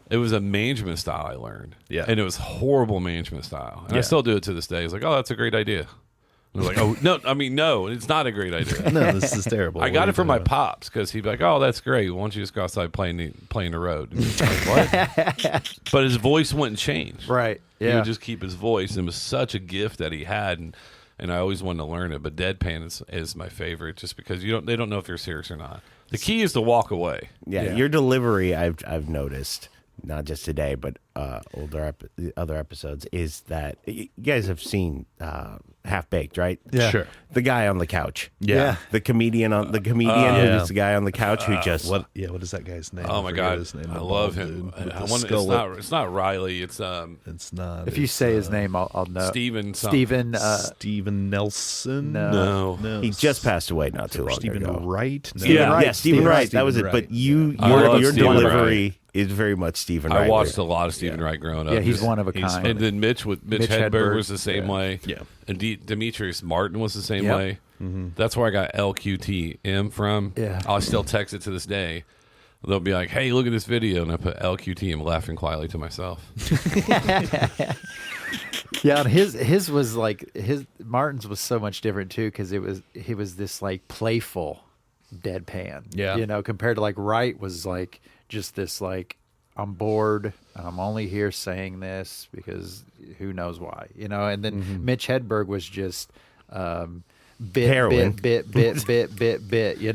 It was a management style I learned. Yeah. And it was horrible management style. And I still do it to this day. It's like, oh, that's a great idea. I was like, oh, no, it's not a great idea. No, this is terrible. I got it from my pops because he'd be like, oh, that's great. Why don't you just go outside playing the road? And like, what? But his voice wouldn't change. Right. Yeah. He would just keep his voice. And it was such a gift that he had. And I always wanted to learn it. But deadpan is my favorite just because they don't know if you're serious or not. The key is to walk away. Yeah. Your delivery, I've noticed, not just today, but other episodes, is that you guys have seen Half Baked, right? Yeah. Sure. The guy on the couch. Yeah. The comedian who's the guy on the couch who just what is that guy's name? Oh my God, his name. I love him. It's not Riley. It's not. If you say his name, I'll know. Steven. Steven Nelson. No. He just passed away not too long Stephen ago. Wright. No. Yeah, Stephen Wright. That was it. But your delivery is very much Stephen Wright. I watched a lot of Stephen Wright growing up. Yeah, he's one of a kind. And then Mitch Hedberg was the same way. Yeah. And Demetrius Martin was the same way. Mm-hmm. That's where I got LQTM from. Yeah. I still text it to this day. They'll be like, hey, look at this video. And I put LQTM laughing quietly to myself. Yeah, and his was like, Martin's was so much different too because he was this like playful deadpan. Yeah. Compared to like Wright was like just this like, I'm bored and I'm only here saying this because who knows why, and then Mitch Hedberg was just bit,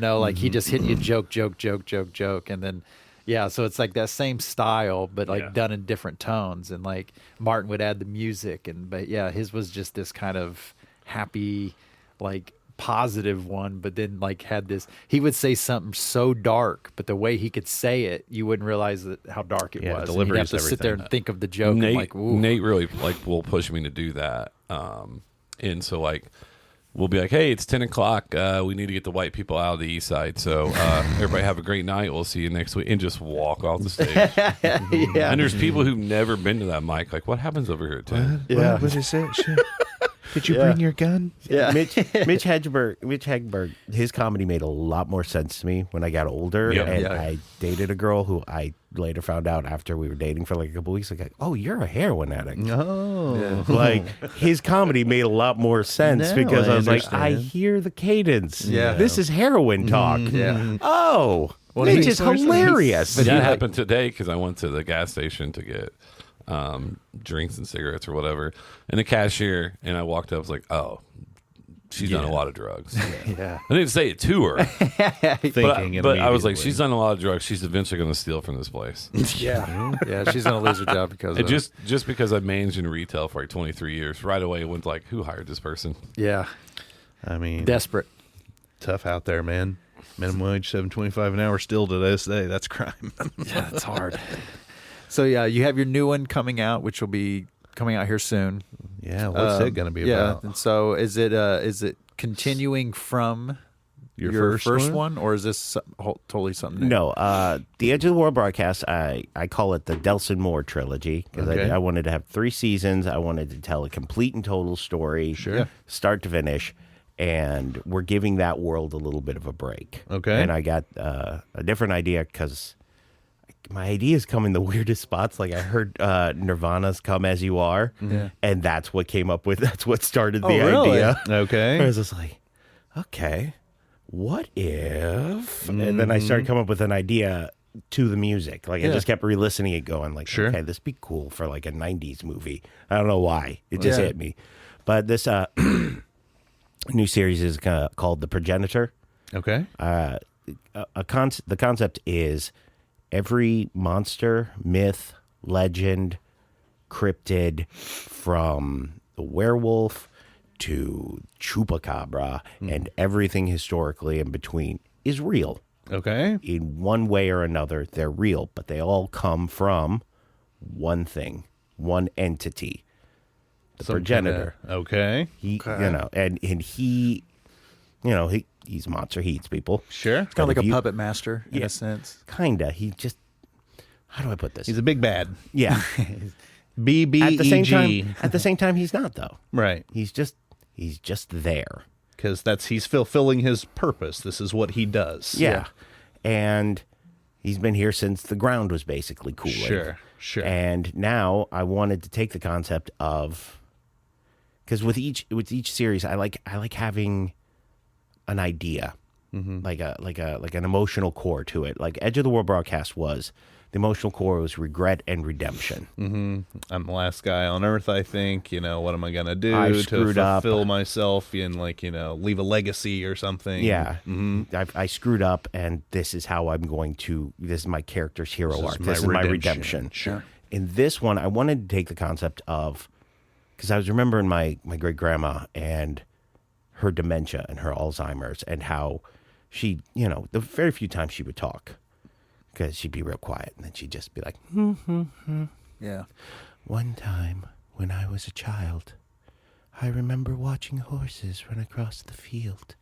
like he just hit you joke, and then, Yeah, so it's like that same style, but like Yeah. done in different tones, and like Martin would add the music, but yeah, his was just this kind of happy, like positive one, but then like had this. He would say something so dark, but the way he could say it, you wouldn't realize how dark it Yeah, was. delivery and you'd have is to sit there everything. and think of the joke. Nate, and like, ooh. Nate really like will push me to do that. And so like we'll be like, hey, it's 10 o'clock. We need to get the white people out of the east side. So everybody have a great night. We'll see you next week. And just walk off the stage. Yeah. And there's people who've never been to that mic. Like, what happens over here at 10? Yeah. What did he say? Did you Yeah. bring your gun? Yeah. Mitch Hedberg, his comedy made a lot more sense to me when I got older, Yeah. and Yeah. I dated a girl who I later found out after we were dating for like a couple weeks, like, oh, you're a heroin addict. Oh. Like his comedy made a lot more sense No, because I I was like, I understand. hear the cadence. Yeah. This is heroin talk. Yeah. Oh, Well, Mitch he- is hilarious. But that he- happened today because I went to the gas station to get drinks and cigarettes or whatever. And the cashier, and I walked up, I was like, oh, she's done a lot of drugs. Yeah. I didn't say it to her, Thinking but I was like, immediately. she's done a lot of drugs. She's eventually going to steal from this place. Yeah. Yeah. She's gonna lose her job because And of it. just because I managed in retail for like 23 years, right away it went like, who hired this person? Yeah. I mean, Desperate. tough out there, man. Minimum wage, $7.25 an hour still to this day. That's crime. Yeah, it's hard. So yeah, you have your new one coming out, which will be coming out here soon. Yeah, what's it going to be yeah, about? and so is it continuing from your first one, or is this totally something new? No, the Edge of the World broadcast, I call it the Delson Moore trilogy because Okay. I wanted to have 3 seasons. I wanted to tell a complete and total story, Yeah. start to finish, and we're giving that world a little bit of a break. Okay. And I got a different idea because my ideas come in the weirdest spots. Like I heard Nirvana's "Come As You Are," and that's what came up with. That's what started the really? idea. I Okay. was just like, okay, what if? And then I started coming up with an idea to the music. Like I Yeah. just kept re-listening it, going like, Sure. okay, this would be cool for like a '90s movie. I don't know why it just Yeah. hit me, but this new series is called The Progenitor. Okay. The concept is every monster, myth, legend, cryptid, from the werewolf to chupacabra and everything historically in between is real. Okay. In one way or another, they're real, but they all come from one thing, one entity, the progenitor. Okay. He, you know, and he, you know, he's a monster. He eats people. Sure. Kind of like if a you- puppet master in Yeah. a sense. Kinda. He just, how do I put this? He's a big bad. yeah. BBEG. At the same time, he's not though. Right. He's just there. Because he's fulfilling his purpose. This is what he does. Yeah. And he's been here since the ground was basically cooling. Sure. Sure. And now I wanted to take the concept of, because with each series, I like having an idea, like an emotional core to it. Like Edge of the World broadcast was, the emotional core was regret and redemption. I'm the last guy on earth, I think. You know, what am I going to do I to screwed up. fulfill myself and, like, you know, leave a legacy or something? Yeah, I screwed up, and this is how I'm going to. This is my character's hero arc. This is my redemption. Sure. In this one, I wanted to take the concept of, because I was remembering my great grandma and her dementia and her Alzheimer's and how she, you know, the very few times she would talk, because she'd be real quiet and then she'd just be like, Yeah. one time when I was a child, I remember watching horses run across the field.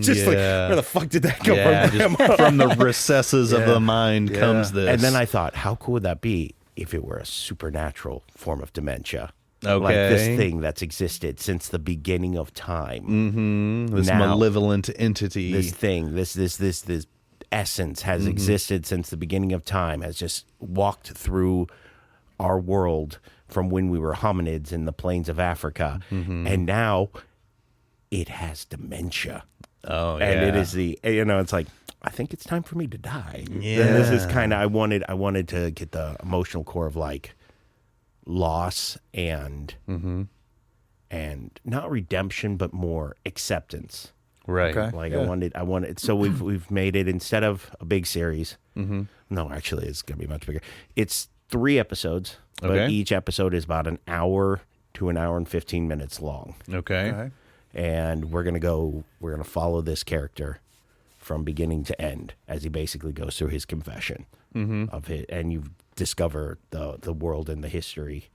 Just like, Yeah. where the fuck did that come Yeah, from? just from the recesses of the mind Yeah. comes this. And then I thought, how cool would that be if it were a supernatural form of dementia? Okay. Like this thing that's existed since the beginning of time. this now- malevolent entity. This thing, this essence has existed since the beginning of time, has just walked through our world from when we were hominids in the plains of Africa. And now it has dementia. Oh, yeah. And it is it's like, I think it's time for me to die. Yeah. And this is kind of, I wanted to get the emotional core of like loss and not redemption, but more acceptance. Right. Okay. Like Yeah. I wanted. So we've made it instead of a big series. Mm-hmm. No, actually, it's gonna be much bigger. It's 3 episodes, but Okay. each episode is about an hour to an hour and 15 minutes long. Okay. And we're gonna follow this character from beginning to end as he basically goes through his confession of it, and you discover the world and the history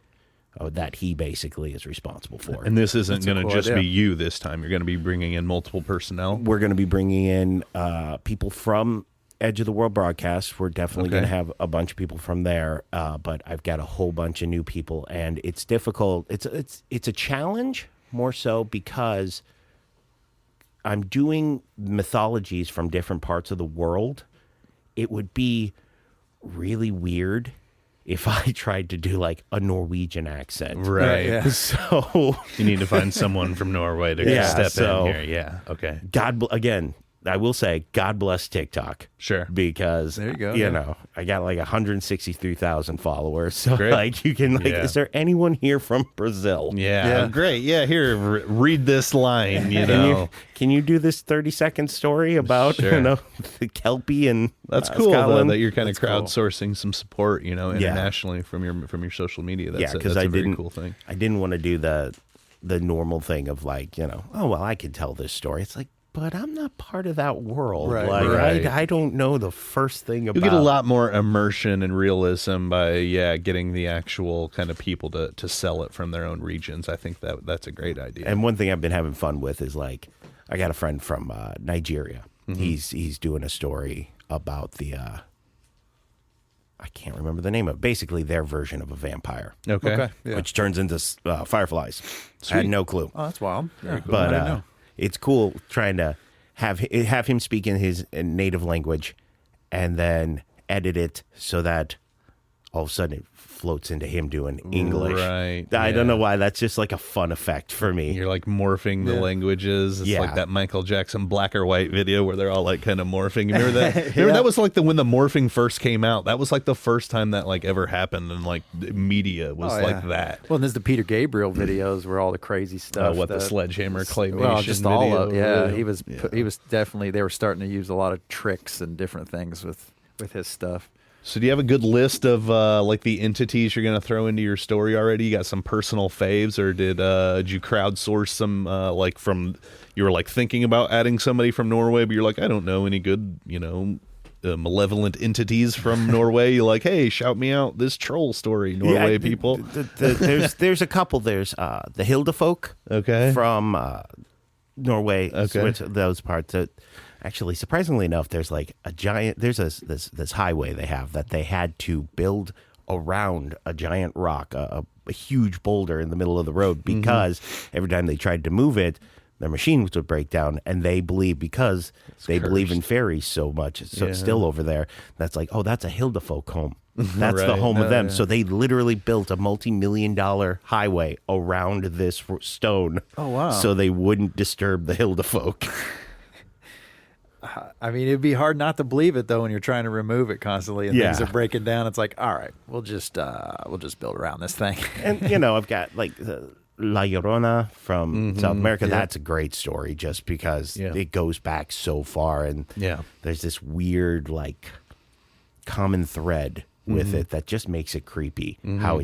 that he basically is responsible for. And this isn't That's a going to cool just idea. be you this time. You're going to be bringing in multiple personnel. We're going to be bringing in people from Edge of the World broadcast. We're definitely going to have a bunch of people from there, but I've got a whole bunch of new people, and it's difficult. It's a challenge more so because I'm doing mythologies from different parts of the world. It would be really weird if I tried to do like a Norwegian accent. Right. Yeah. So You need to find someone from Norway to Yeah, step so- in here. Yeah. Okay. again, I will say, God bless TikTok. Sure. Because There you go, You yeah. know, I got like 163,000 followers. So Great. like, you can like, Yeah. is there anyone here from Brazil? Yeah. Yeah. Great. Yeah. Here, read this line. You know. Can you do this 30-second story about Sure. you know the Kelpie and That's cool though, Scotland? that you're kind of That's cool. crowdsourcing some support, you know, internationally from your social media. That's Yeah, because that's I a very didn't. cool thing. I didn't want to do the normal thing of like, you know, oh well, I can tell this story. It's like, but I'm not part of that world. Right, Like right. I don't know the first thing about. You get a lot more immersion and realism by getting the actual kind of people to sell it from their own regions. I think that's a great idea. And one thing I've been having fun with is like, I got a friend from Nigeria. Mm-hmm. He's doing a story about the I can't remember the name of it. Basically their version of a vampire, okay. Okay. Yeah. which turns into fireflies. I had no clue. Oh, that's wild. Very cool. But I didn't know. it's cool trying to have him speak in his native language and then edit it so that all of a sudden it floats into him doing English. Right, I don't yeah. know why. That's just like a fun effect for me. You're like morphing the languages. It's Yeah. like that Michael Jackson black or white video where they're all like kind of morphing. Remember that? Remember that was like when the morphing first came out. That was like the first time that like ever happened, and like media was Oh, like yeah. that. Well, and there's the Peter Gabriel videos where all the crazy stuff. What the that- sledgehammer claymation? Well, just all video, of yeah. really? He was definitely. They were starting to use a lot of tricks and different things with his stuff. So do you have a good list of like the entities you're going to throw into your story already? You got some personal faves, or did you crowdsource some like from you were like thinking about adding somebody from Norway, but you're like, I don't know any good, you know, malevolent entities from Norway. You're like, hey, shout me out this troll story, Norway Yeah, people. There's a couple. There's the Hilda folk Okay. from Norway. Okay. Which those parts. Actually, surprisingly enough, there's like a giant. There's this highway they have that they had to build around a giant rock, a huge boulder in the middle of the road, because every time they tried to move it, their machines would break down, and they believe because they believe in fairies so much, so it's still over there. That's like, oh, that's a Hilda folk home. That's the Right. home of them. So they literally built a multi-million-dollar highway around this stone. Oh, wow. So they wouldn't disturb the Hilda folk. I mean, it'd be hard not to believe it though when you're trying to remove it constantly and Yeah. things are breaking down. It's like, all right, we'll just build around this thing. And you know, I've got like La Llorona from South America. Yeah. That's a great story, just because Yeah. it goes back so far, and Yeah. there's this weird like common thread with it that just makes it creepy. How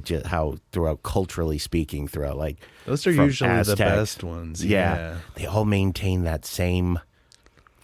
throughout culturally speaking, throughout like Those are from usually the Aztecs, best ones. Yeah, they all maintain that same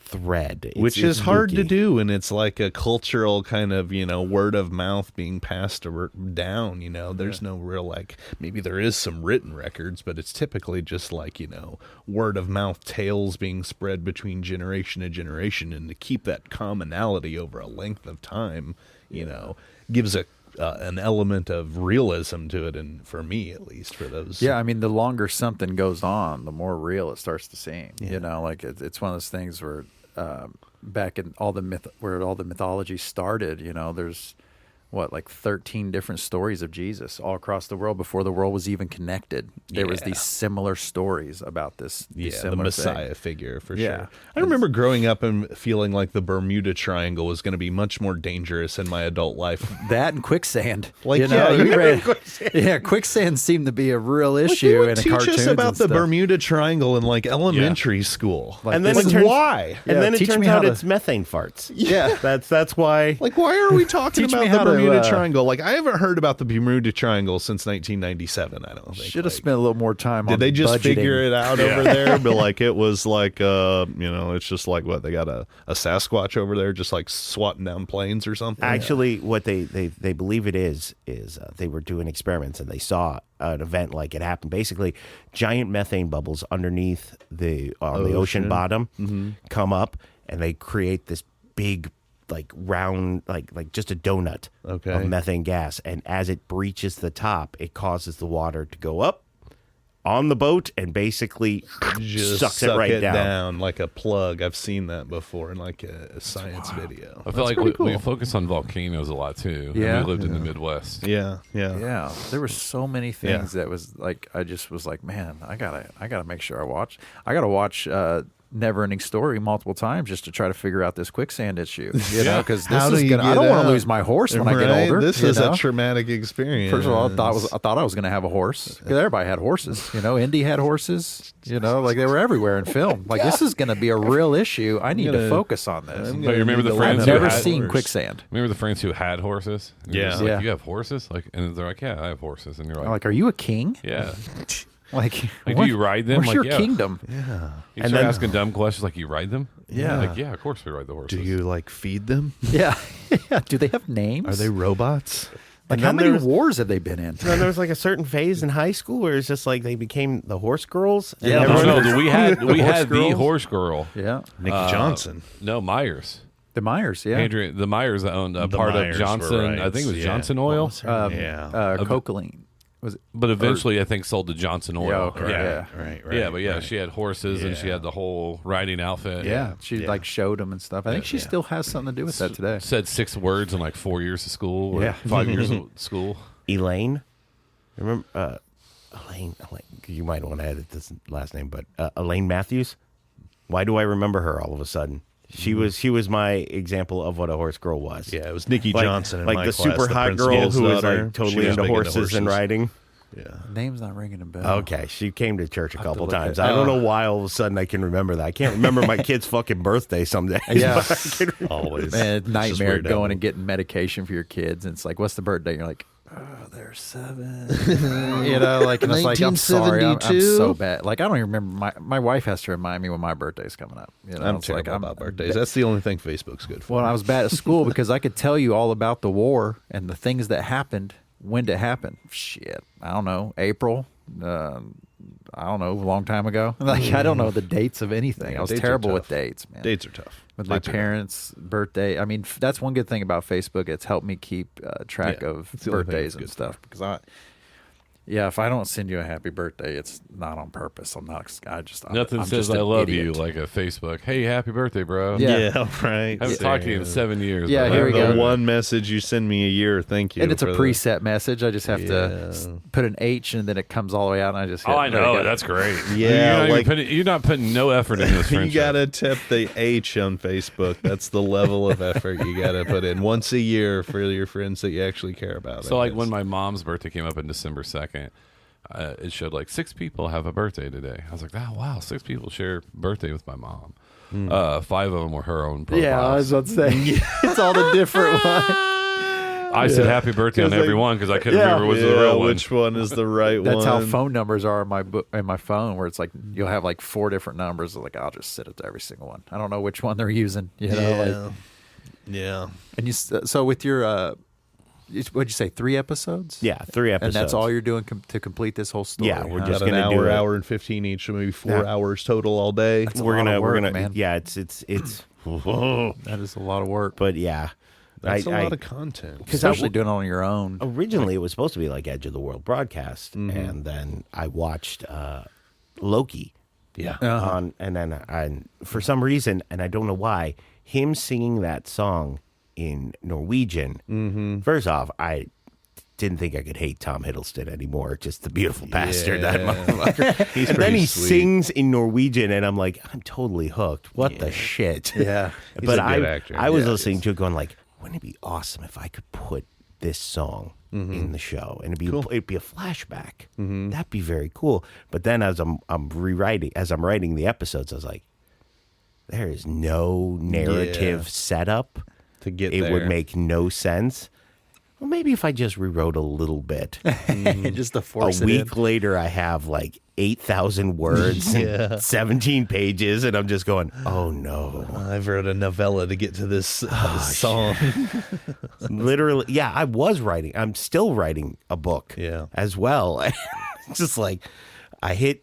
thread, Which It's is hard to spooky. do, and it's like a cultural kind of, you know, word of mouth being passed down, you know. There's no real, like, maybe there is some written records, but it's typically just like, you know, word of mouth tales being spread between generation to generation, and to keep that commonality over a length of time, you know, gives an element of realism to it, and for me at least, for those. Yeah, I mean, the longer something goes on, the more real it starts to seem. You know, like it's one of those things where back in all the where all the mythology started, you know, there's like 13 different stories of Jesus all across the world before the world was even connected. There was these similar stories about this. Yeah, the similar Messiah thing. figure for Yeah. sure. I remember growing up and feeling like the Bermuda Triangle was going to be much more dangerous in my adult life. That and quicksand. Like, you know, yeah, you read, quicksand seemed to be a real issue in a teach cartoons us about and the stuff. Bermuda Triangle in like elementary school. Like And then this it is- turns- why? And Yeah, then it teach turns me how out to- it's methane farts. Yeah. That's why. Like, why are we talking Teach me about the how to, Bermuda Triangle? Like, I haven't heard about the Bermuda Triangle since 1997. I don't think. Should have Like, spent a little more time on did they just budgeting. figure it out over there? But like, it was like, it's just like what they got a Sasquatch over there, just like swatting down planes or something. Actually, what they believe it is they were doing experiments and they saw an event like it happened. Basically, giant methane bubbles underneath the ocean bottom come up, and they create this big, like round, like just a donut Okay. of methane gas. And as it breaches the top, it causes the water to go up on the boat and basically Just sucks suck it right down. like a plug. I've seen that before in like a science video. I feel like we focus on volcanoes a lot too. Yeah. And we lived in the Midwest. Yeah. Yeah, there were so many things that was like I just was like, man, I gotta make sure I gotta watch Never Ending Story multiple times just to try to figure out this quicksand issue. You know, because How this is do you gonna. I get don't want out? to lose my horse when I get Right? older. This you is know? a traumatic experience. First of all, I thought I was going to have a horse. 'Cause everybody had horses. You know, Indy had horses. You know, like they were everywhere in film. Like this is going to be a real issue. I need to focus on this. But you remember the I've friends who never had seen quicksand. Remember the friends who had horses? And you're Yeah. just like, Yeah. you have horses? Like, and they're like, yeah, I have horses. And you're like, I'm like, are you a king? yeah. Like, Like, what- do you ride them? Where's Like, your yeah. kingdom? You start asking dumb questions like, you ride them? Yeah. Like, yeah, of course we ride the horses. Do you like feed them? Yeah. Yeah. Do they have names? Are they robots? Like, And how then many there's- wars have they been in? Then there was like a certain phase in high school where it's just like they became the horse girls. And Yeah, No, everyone- no, we had the girls? horse girl. Yeah. Nick Johnson. No, Myers. The Myers. Yeah. Andrea, the Myers that owned a The part Myers of were Johnson. right. I think it was Yeah. Johnson Oil. Cocaline. Was it? But eventually, I think sold to Johnson Oil. Yeah, okay. yeah. Right. Yeah, but yeah, she had horses and she had the whole riding outfit. Yeah. She like showed them and stuff. I think she still has something to do with that today. Said 6 words in like 4 years of school. Or Yeah. 5 years of school. Elaine. Remember Elaine? You might want to edit this last name, but Elaine Matthews. Why do I remember her all of a sudden? She was my example of what a horse girl was. Yeah, it was Nikki Like, Johnson in like my the class, super the hot girl principal's who was daughter. like She totally was into big horses and riding. Yeah. Name's not ringing a bell. Okay, she came to church a have to couple look times. at- I don't know why all of a sudden I can remember that. I can't remember my kid's fucking birthday some days. Yeah. but I can remember. Always. Man, It's just nightmare weird how- going and getting medication for your kids. And it's like, what's the birthday? You're like, oh, they're 7. You know, like, and it's like, I'm sorry. I'm 1972? so bad. Like, I don't even remember. My wife has to remind me when my birthday's coming up. You know, I'm it's terrible like, about birthdays. That's the only thing Facebook's good for. Well, I was bad at school because I could tell you all about the war and the things that happened, when did it happen. Shit. I don't know. April. I don't know, a long time ago. Like, I don't know the dates of anything. I was dates are terrible with tough. dates, man. Dates are tough. With my Dates are tough. parents' birthday. I mean, that's one good thing about Facebook. It's helped me keep track Yeah, of it's the only thing birthdays it's and good stuff. Because if I don't send you a happy birthday, it's not on purpose. I'm Nothing I'm says just I an love idiot. you like a Facebook. Hey, happy birthday, bro. Yeah. right. I haven't talked to you in 7 years. Yeah, but here we the go. one message you send me a year. Thank you. And it's a for the- preset message. I just have to put an H, and then it comes all the way out, and I just hit, Oh, I there we know. go. That's great. Yeah, You're not putting no effort into this You friendship. gotta tip the H on Facebook. That's the level of effort you gotta put in once a year for your friends that you actually care about. So, I like, guess. when my mom's birthday came up in December 2nd, it showed like 6 people have a birthday today. I was like, oh, wow, 6 people share birthday with my mom. 5 of them were her own profiles. Yeah, I was about to say. It's all the different ones. I said happy birthday on 'Cause, every like, one because I couldn't remember which was the Yeah, real one. which one is the right That's one? how phone numbers are in my book, in my phone, where it's like you'll have like 4 different numbers. Like, I'll just sit it to every single one. I don't know which one they're using. You know, like, Yeah. and you. So with your, what'd you say? 3 episodes? Yeah, 3 episodes. And that's all you're doing to complete this whole story. Yeah, we're huh? just Got an gonna hour, do it. hour and 15 each, so maybe 4 Yeah. hours total all day. a we're lot gonna of we're work, gonna man. yeah, it's That is a lot of work. but yeah. That's a lot of content. because Especially doing it on your own. originally it was supposed to be like Edge of the World broadcast, and then I watched Loki. Yeah. On and then for some reason, and I don't know why, him singing that song in Norwegian. First off, I didn't think I could hate Tom Hiddleston anymore. Just the beautiful bastard, that motherfucker. And then he sings in Norwegian, and I'm like, I'm totally hooked. What the shit? Yeah. But a good actor. I was listening to it going like, wouldn't it be awesome if I could put this song in the show and it'd be a flashback? That'd be very cool. But then as I'm writing the episodes, I was like, there is no narrative setup to get it there. would make no sense. Well, maybe if I just rewrote a little bit. Just to force A it week in. later, I have like 8,000 words, and 17 pages, and I'm just going, oh no. I've wrote a novella to get to this song. Literally, yeah, I was writing. I'm still writing a book as well. It's just like I hit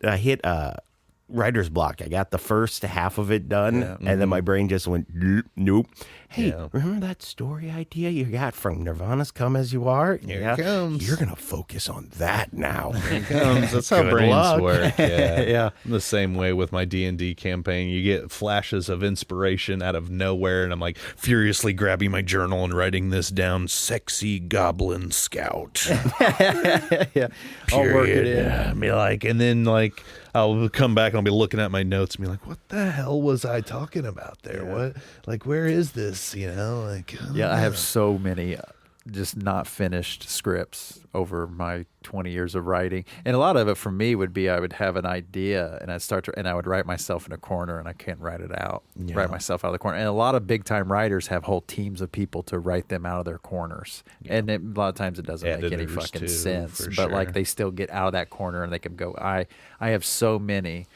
writer's block. I got the first half of it done, and then my brain just went, nope. Hey, remember that story idea you got from Nirvana's Come As You Are? Here it comes. You're going to focus on that now. Here it comes. That's how Good brains luck. work. Yeah. Yeah. The same way with my D&D campaign. You get flashes of inspiration out of nowhere, and I'm like furiously grabbing my journal and writing this down. Sexy Goblin Scout. Yeah. I'll work it in. Yeah, be like, and then like I'll come back and I'll be looking at my notes and be like, what the hell was I talking about there? What, like, where is this? You know, like, Yeah, I have so many just not finished scripts over my 20 years of writing. And a lot of it for me would be I would have an idea and I would write myself in a corner and I can't write it out. Write myself out of the corner. And a lot of big time writers have whole teams of people to write them out of their corners. And a lot of times it doesn't make any Editors, fucking too, sense. for But like sure. they still get out of that corner and they can go. I have so many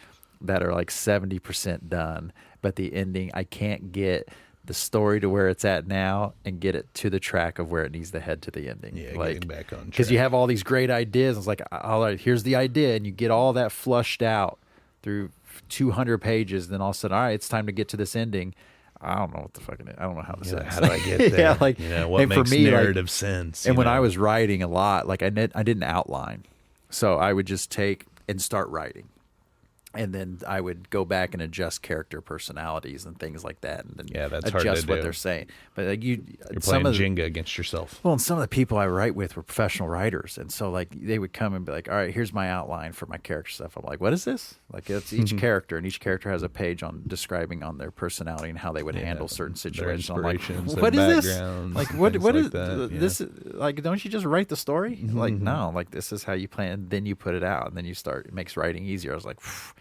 that are like 70% done, but the ending I can't get the story to where it's at now and get it to the track of where it needs to head to the ending. Yeah, like, getting back on because you track. have all these great ideas. It's like, all right, here's the idea, and you get all that flushed out through 200 pages. Then all of a sudden, all right, it's time to get to this ending. I don't know what the fucking. I don't know how to say. how do I get there? Yeah, like, you know, what and for makes me, like, narrative sense? And you when know? I was writing a lot, like I didn't outline, so I would just take and start writing. And then I would go back and adjust character personalities and things like that, and then that's hard adjust to what do. they're saying. But like You're some playing of the, Jenga against yourself. well, and some of the people I write with were professional writers, and so like they would come and be like, "All right, here's my outline for my character stuff." I'm like, "What is this?" Like it's each character, and each character has a page on describing on their personality and how they would handle certain situations. I'm like, inspirations, "What their is this? backgrounds, Like and what? things What like is that, yeah. this? Like, don't you just write the story? Like, no, like this is how you plan. And then you put it out, and then you start. It makes writing easier. I was like. Phew.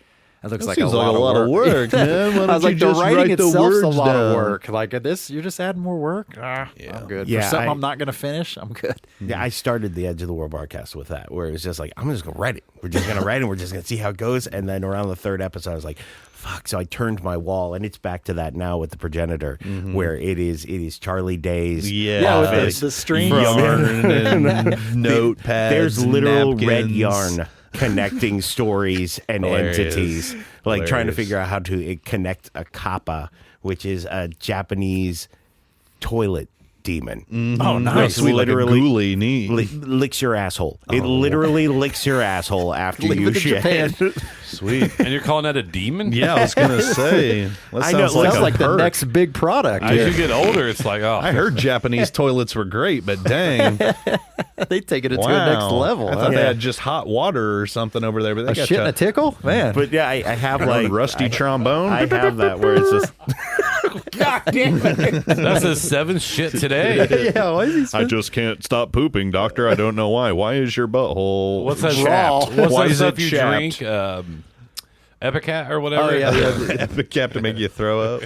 That looks That like seems a lot of work, man. Why I don't was you like, the just writing write the itself's a words lot down? of work. Like this, you're just adding more work. I'm good. Yeah, For something I- I'm not going to finish, I'm good. Yeah, I started the Edge of the World broadcast with that, where it was just like, I'm just going to write it. We're just going to write it. And we're just going to see how it goes. And then around the third episode, I was like, fuck. So I turned my wall, and it's back to that now with the Progenitor, where it is Charlie Day's. Yeah, with like the string. yarn and notepads. There's literal napkins. red yarn connecting stories and Hilarious. entities, like trying to Hilarious. figure out how to connect a kappa, which is a Japanese toilet demon. Oh, nice. Sweet, Literally- like a ghoulie knee. Licks your asshole. It literally licks your asshole after Leave you it in shit. Japan. Sweet. And you're calling that a demon? Yeah, I was gonna say. That I know, sounds like Sounds a like the perk. next big product. As you get older, it's like, oh, I heard Japanese toilets were great, but dang, They take it to wow. the next level. I huh? thought they had just hot water or something over there, but they a got shit and a tickle, man. But yeah, I have like rusty trombone. I have that where it's just God damn it. that's his seventh shit today. yeah, why is he I just can't stop pooping, doctor. I don't know why. Why is your butthole What's that? chapped? What's Why that is stuff it you chapped? drink? Epicat or whatever. Oh yeah, Epic cap to make you throw up.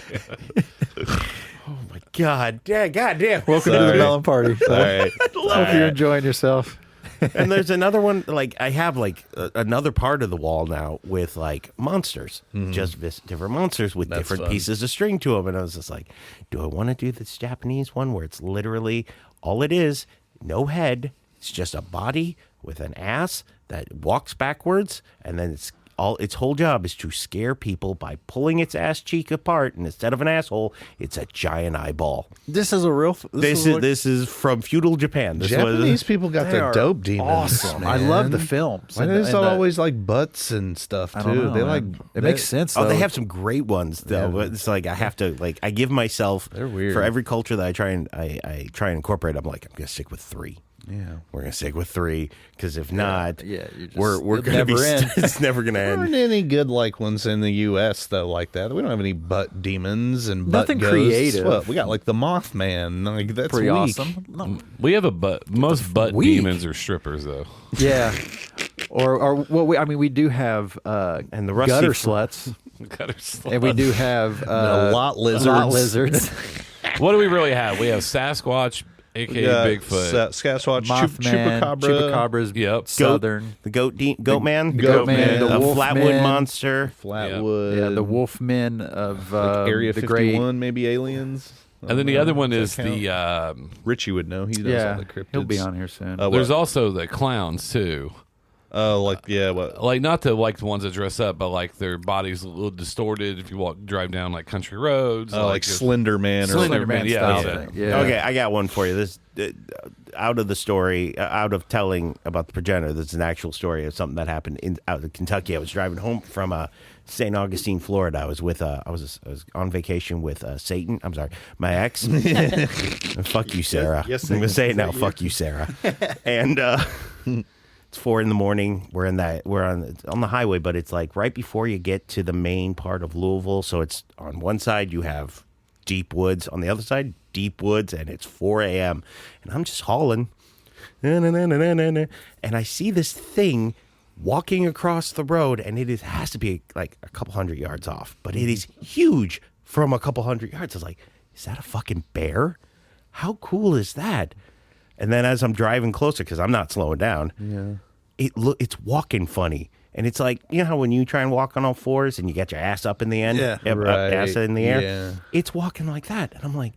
God damn. Welcome to the Sorry. melon party. All right. Hope you're enjoying yourself. And there's another one, like I have like another part of the wall now with like monsters, just different monsters with That's different fun. pieces of string to them. And I was just like, do I want to do this Japanese one where it's literally all it is, no head, it's just a body with an ass that walks backwards, and then it's its whole job is to scare people by pulling its ass cheek apart, and instead of an asshole, it's a giant eyeball. This is a real. This is from feudal Japan. Japanese people got They the are dope demons. awesome. Man. I love the films. Why do they always like butts and stuff too? I don't know, they like man. It makes sense. Oh, they though. have some great ones though. But it's like I have to I give myself They're weird. for every culture that I try and incorporate. I'm like I'm gonna stick with 3. Yeah. We're gonna stick with 3 because if not, yeah, you just- we're it'll gonna be never end. it's never gonna There aren't end. any good like ones in the U.S. though like that. We don't have any butt demons and butt Nothing ghosts. creative. What? We got like the Mothman. Like that's pretty weak. awesome. No. We have a butt. Most butt weak. demons are strippers, though. Yeah. Or well, we do have And the rusty gutter fl- sluts, Got her sluts. and we do have lot lizards. Lot lizards. What do we really have? We have Sasquatch, aka Yeah, Bigfoot. Sasquatch, Mothman, Chupacabra, Chupacabras, Yep. Southern. The goat man, goat man, the a wolf flatwood man. monster. Flatwood, Yeah, the Wolfmen of like Area the 51, Great. maybe aliens. And then the other one Does is that count? the. Richie would know. He knows Yeah, all the cryptids. he'll be on here soon. Oh, There's what? also the clowns too. Oh, like yeah, what? Like not the ones that dress up, but like their bodies a little distorted. If you drive down like country roads, Oh, like just- Slender Man or Slender something. Man, yeah, style yeah. thing. Yeah. Okay, I got one for you. This out of the story, out of telling about the progenitor. This is an actual story of something that happened out of Kentucky. I was driving home from St. Augustine, Florida. I was with I was on vacation with Satan. I'm sorry, my ex. Fuck you, Sarah. Yes, I'm gonna say it Satan. now. Fuck you, Sarah. And it's 4 a.m. We're on the highway, but it's like right before you get to the main part of Louisville. So it's on one side you have deep woods, on the other side deep woods, and it's 4 a.m. and I'm just hauling, and I see this thing walking across the road, and has to be like a couple hundred yards off, but it is huge from a couple hundred yards. I was like, is that a fucking bear? How cool is that? And then as I'm driving closer, because I'm not slowing down, it's walking funny. And it's like, you know how when you try and walk on all fours and you get your ass up in the end? Yeah. Ass in the air? Yeah. It's walking like that. And I'm like,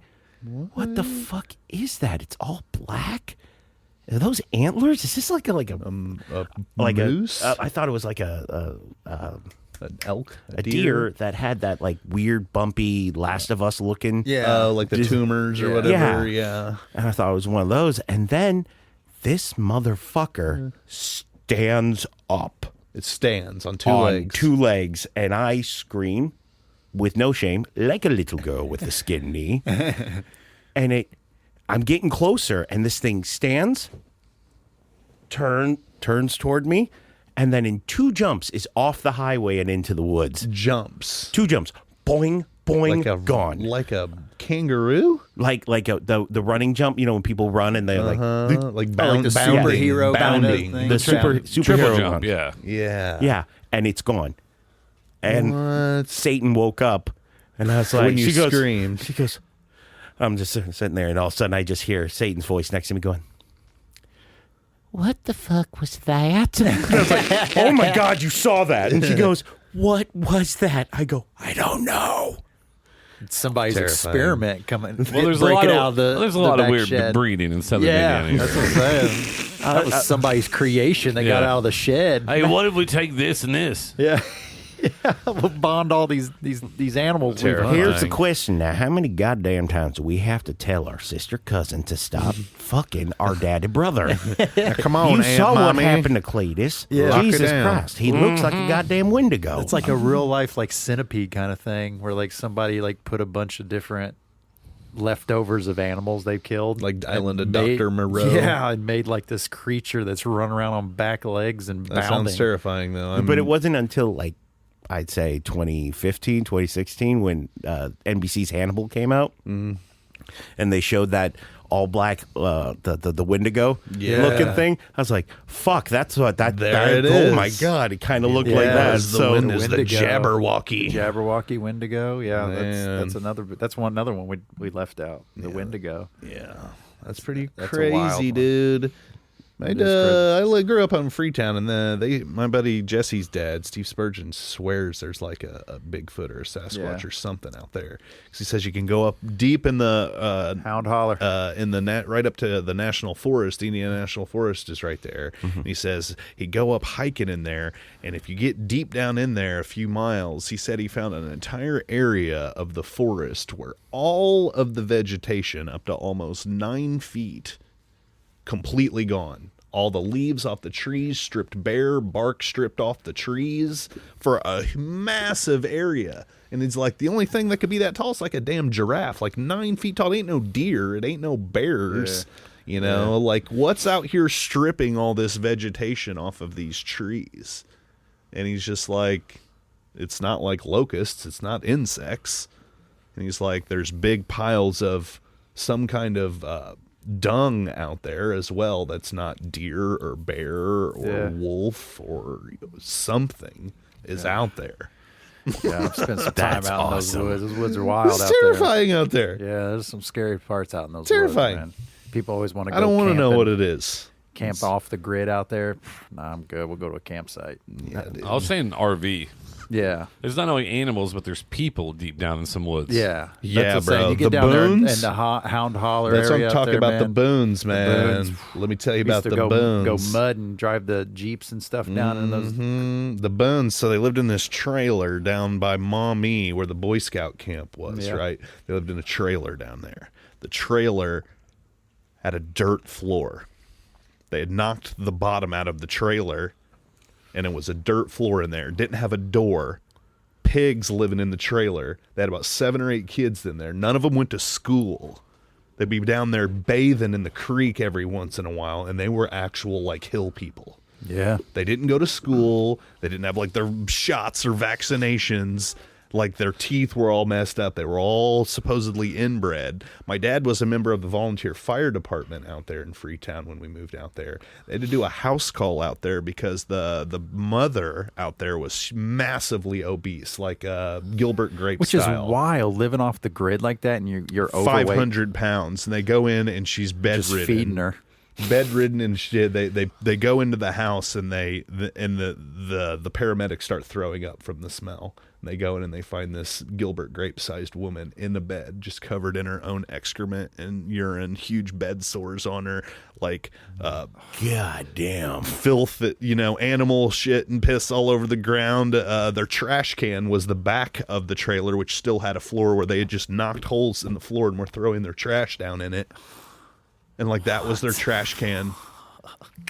what the fuck is that? It's all black? Are those antlers? Is this like a moose? I thought it was like An elk, a deer that had that like weird bumpy Last of Us looking. Yeah. like the tumors or Yeah. whatever. Yeah. And I thought it was one of those. And then this motherfucker stands up It stands on two on legs. 2 legs, and I scream with no shame, like a little girl with a skin knee. And I'm getting closer, and this thing stands, turns toward me, and then in 2 jumps is off the highway and into the woods. Jumps 2 jumps, boing, boing, like a gone. like a kangaroo. Like the running jump, you know, when people run and they're Like like the bounding, superhero kind of bounding. thing. the Triple superhero jump, run. yeah. Yeah. Yeah, and it's gone. And What? Satan woke up, and I was like, When you she goes, screamed. She goes, I'm just sitting there, and all of a sudden I just hear Satan's voice next to me going, "What the fuck was that?" And I was like, "Oh my God, you saw that!" And she goes, "What was that?" I go, "I don't know." Somebody's Terrifying. experiment coming. Well, there's a lot breaking of out of the there's a the lot of back weird shed. breeding in Southern Yeah, Indiana. that's what I'm saying. That was somebody's creation. They got Yeah. out of the shed. Hey, what if we take this and this? Yeah. We'll bond all these animals. we've hunted. Here's the question now: how many goddamn times do we have to tell our sister cousin to stop fucking our daddy brother? Come on, You Aunt saw Mommy. what happened to Cletus. Yeah. Lock it Jesus down. Christ. He looks like a goddamn Wendigo. It's like a real life like centipede kind of thing where like somebody like put a bunch of different leftovers of animals they've killed. Like Island of made- Dr. Moreau. Yeah, and made like this creature that's running around on back legs and That bounding. sounds terrifying, though. But it wasn't until like I'd say 2015, 2016 when NBC's Hannibal came out, and they showed that all black the Wendigo Yeah. looking thing. I was like, "Fuck, that's what that." There it Oh my is. God, it kind of looked Yeah, like it that. was the So Wendigo. It was the Wendigo. Jabberwocky. Jabberwocky Wendigo. Yeah, Man. that's another one we left out. The Wendigo. Yeah, that's pretty That's crazy, a wild one. dude. I grew up on Freetown, and my buddy Jesse's dad, Steve Spurgeon, swears there's like a Bigfoot or a Sasquatch or something out there. 'Cause he says you can go up deep in the Hound Holler. in the right up to the National Forest. Indiana National Forest is right there. And he says he'd go up hiking in there, and if you get deep down in there a few miles, he said he found an entire area of the forest where all of the vegetation up to almost 9 feet completely gone. All the leaves off the trees stripped bare, bark stripped off the trees for a massive area. And it's like the only thing that could be that tall is like a damn giraffe, like 9 feet tall. It ain't no deer. It ain't no bears. Yeah. You know, like what's out here stripping all this vegetation off of these trees? And he's just like, it's not like locusts. It's not insects. And he's like, there's big piles of some kind of dung out there as well that's not deer or bear or wolf or something is out there. Yeah, I've spent some time That's out awesome. in those woods. Those woods are wild It's out terrifying out there. there. Yeah, there's some scary parts out in those Terrifying. woods, man. People always want to go I don't want to know camping, what it is. camp off the grid out there. Nah, I'm good. We'll go to a campsite. Yeah, dude. I was saying RV. Yeah. There's not only animals, but there's people deep down in some woods. Yeah. Yeah, That's the bro. same. You get The down there in boons? the Hound Holler That's what area I'm out talking there, about. The man. boons, man. boons. Let me tell you We about used the to boons. go mud and drive the Jeeps and stuff down in those. The boons. So they lived in this trailer down by Maumee, where the Boy Scout camp was. Yeah. Right? They lived in a trailer down there. The trailer had a dirt floor. They had knocked the bottom out of the trailer, and it was a dirt floor in there. Didn't have a door. Pigs living in the trailer. They had about 7 or 8 kids in there. None of them went to school. They'd be down there bathing in the creek every once in a while, and they were actual like hill people. Yeah. They didn't go to school. They didn't have like their shots or vaccinations. Like their teeth were all messed up. They were all supposedly inbred. My dad was a member of the volunteer fire department out there in Freetown when we moved out there. They had to do a house call out there because the mother out there was massively obese, like Gilbert Grape Which style. is wild, living off the grid like that, and you're overweight. 500 pounds. And they go in and she's bedridden. Just feeding her. Bedridden and shit. They go into the house and the paramedics start throwing up from the smell. And they go in and they find this Gilbert Grape sized woman in the bed, just covered in her own excrement and urine, huge bed sores on her, like God damn. filth, animal shit and piss all over the ground. Their trash can was the back of the trailer, which still had a floor where they had just knocked holes in the floor and were throwing their trash down in it. And like that was their trash can.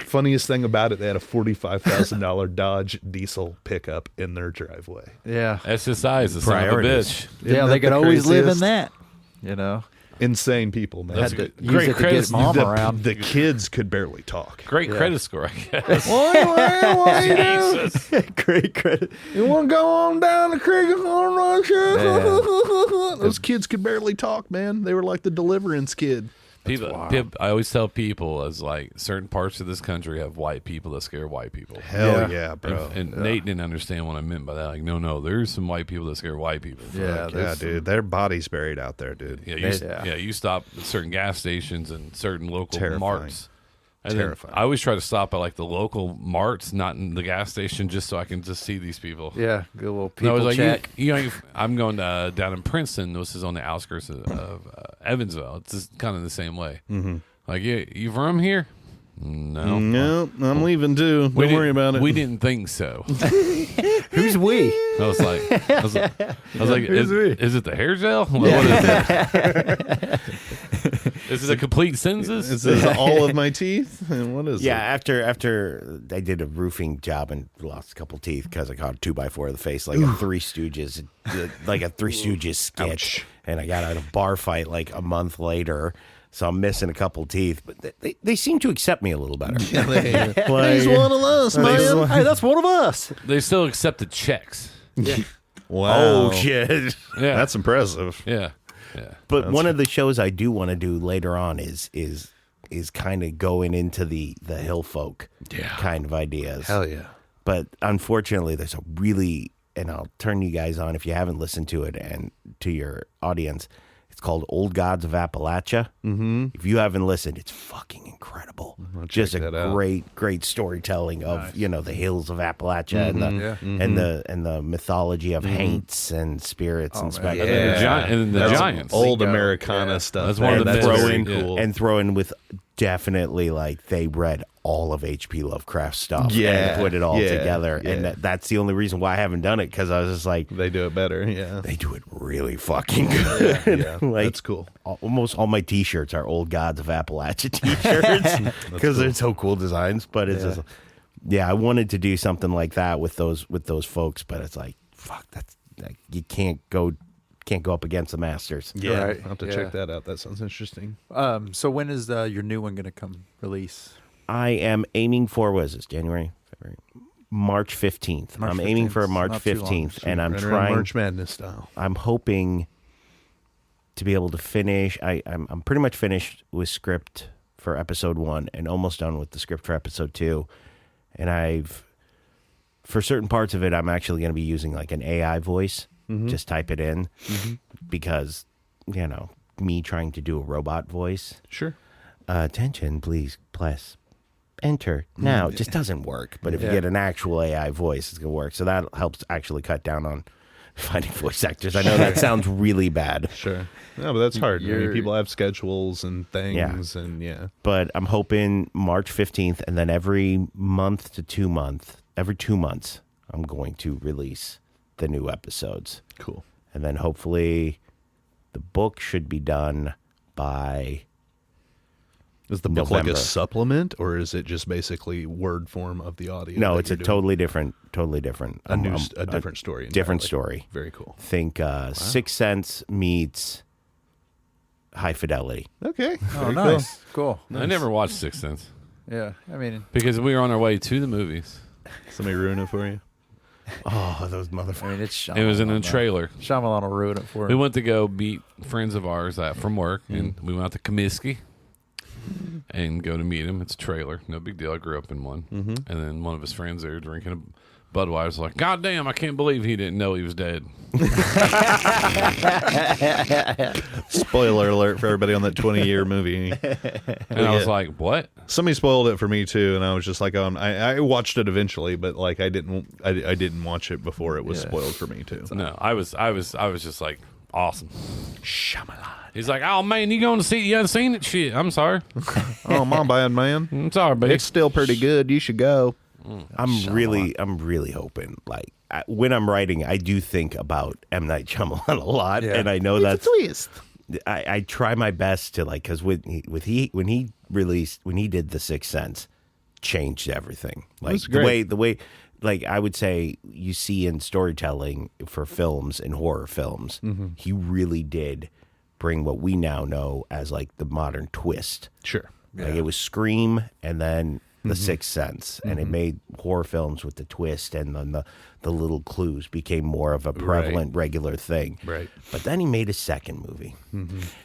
Funniest thing about it, they had a $45,000 Dodge diesel pickup in their driveway. Yeah. SSI is the son of a Priorities. bitch. Yeah, Isn't they that could the always live in craziest? that. Insane people, man. That's Had a to use great it to credit. get mom around. The kids could barely talk. Great credit score, I guess. Jesus. Great credit. You want to go on down the creek and go right here? Yeah. Those kids could barely talk, man. They were like the Deliverance kid. I always tell people, as like certain parts of this country have white people that scare white people. Hell yeah, bro. And Nate didn't understand what I meant by that. Like, no, there's some white people that scare white people. Yeah, Yeah, dude. Their bodies buried out there, dude. Yeah, you stop at certain gas stations and certain local Terrifying. marts. And then Terrifying. I always try to stop at like the local marts, not in the gas station, just so I can just see these people. Yeah, good little And I people was like, check. I'm going down in Princeton. This is on the outskirts of Evansville. It's just kind of the same way. Mm-hmm. Like, you from here? No. No, I'm leaving too. Don't worry about it. We didn't think so. Who's we? I was like, is it the hair gel? What is it? Is it a complete census? Is this all of my teeth? And what is Yeah, it? after I did a roofing job and lost a couple teeth because I caught a 2x4 in the face, like a Three Stooges, sketch. Ouch. And I got out of a bar fight like a month later, so I'm missing a couple teeth. But they seem to accept me a little better. He's one of us, man. Hey, that's one of us. They still accepted checks. Wow. Oh shit! Yeah, That's impressive. yeah. But one of the shows I do want to do later on is kind of going into the hill folk kind of ideas. Hell yeah. But unfortunately, there's a really, and I'll turn you guys on if you haven't listened to it and to your audience. It's called Old Gods of Appalachia. Mm-hmm. If you haven't listened, it's fucking incredible. Just a great storytelling of the hills of Appalachia and the mythology of haints and spirits and specters. And the giants. Old Americana stuff. That's one of the very myths. cool. And throw in with definitely like they read all of H.P. Lovecraft stuff and put it all together. Yeah. And that's the only reason why I haven't done it, because I was just like, They do it better. Yeah. they do it really fucking good. Yeah. Like, That's cool. Almost all my T-shirts are Old Gods of Appalachia T-shirts because they're so cool designs. But it's just, I wanted to do something like that with those folks, but it's like, fuck, that's like, you can't go up against the masters. Yeah. Right. I'll have to check that out. That sounds interesting. So when is your new one going to come release? I am aiming for, what is this, January, February, March 15th. I'm aiming for March Not too long. 15th, and I'm Right around trying. March Madness style. I'm hoping to be able to finish. I'm pretty much finished with script for episode 1 and almost done with the script for episode 2. And for certain parts of it, I'm actually going to be using like an AI voice. Just type it in because, me trying to do a robot voice. Sure. Attention, please, press enter now. It just doesn't work. But if you get an actual AI voice, it's going to work. So that helps actually cut down on finding voice actors. I know that sounds really bad. Sure. No, but that's hard. I mean, people have schedules and things, and But I'm hoping March 15th, and then every 2 months, I'm going to release the new episodes. Cool. And then hopefully the book should be done by... Is the book like November. a supplement, or is it just basically word form of the audio? No, that it's you're a doing? totally different. A different story. Different entirely. story. Very cool. Think Sixth Sense meets High Fidelity. Okay. Oh, Very nice. Cool. I never watched Sixth Sense Yeah. I mean, because we were on our way to the movies. Cool. Somebody ruin it for you. Oh, those motherfuckers. it's Shyamalan. It was in a man. trailer. Shyamalan will ruin it for We him. went to go meet friends of ours from work, and we went out to Comiskey and go to meet him. It's a trailer, no big deal. I grew up in one, and then one of his friends there drinking a Budweiser, like, God damn, I can't believe he didn't know he was dead. Spoiler alert for everybody on that 20-year movie. And I was like, what? Somebody spoiled it for me too, and I was just like, I watched it eventually, but like I didn't watch it before it was spoiled for me too. No, I was just like, awesome. Shyamalan. He's like, oh man, you going to see? You haven't seen it? Shit, I'm sorry. Oh, my bad, man. I'm sorry, baby. It's still pretty good. You should go. I'm really hoping, like, when I'm writing, I do think about M. Night Shyamalan a lot, and I know that's twist. I try my best to, like, because when he did The Sixth Sense, changed everything. Like That's the great. way, like I would say, you see in storytelling for films and horror films, he really did bring what we now know as like the modern twist. Sure. Like it was Scream and then The Sixth Sense, and it made horror films with the twist and then the little clues became more of a prevalent regular thing. Right. But then he made a second movie,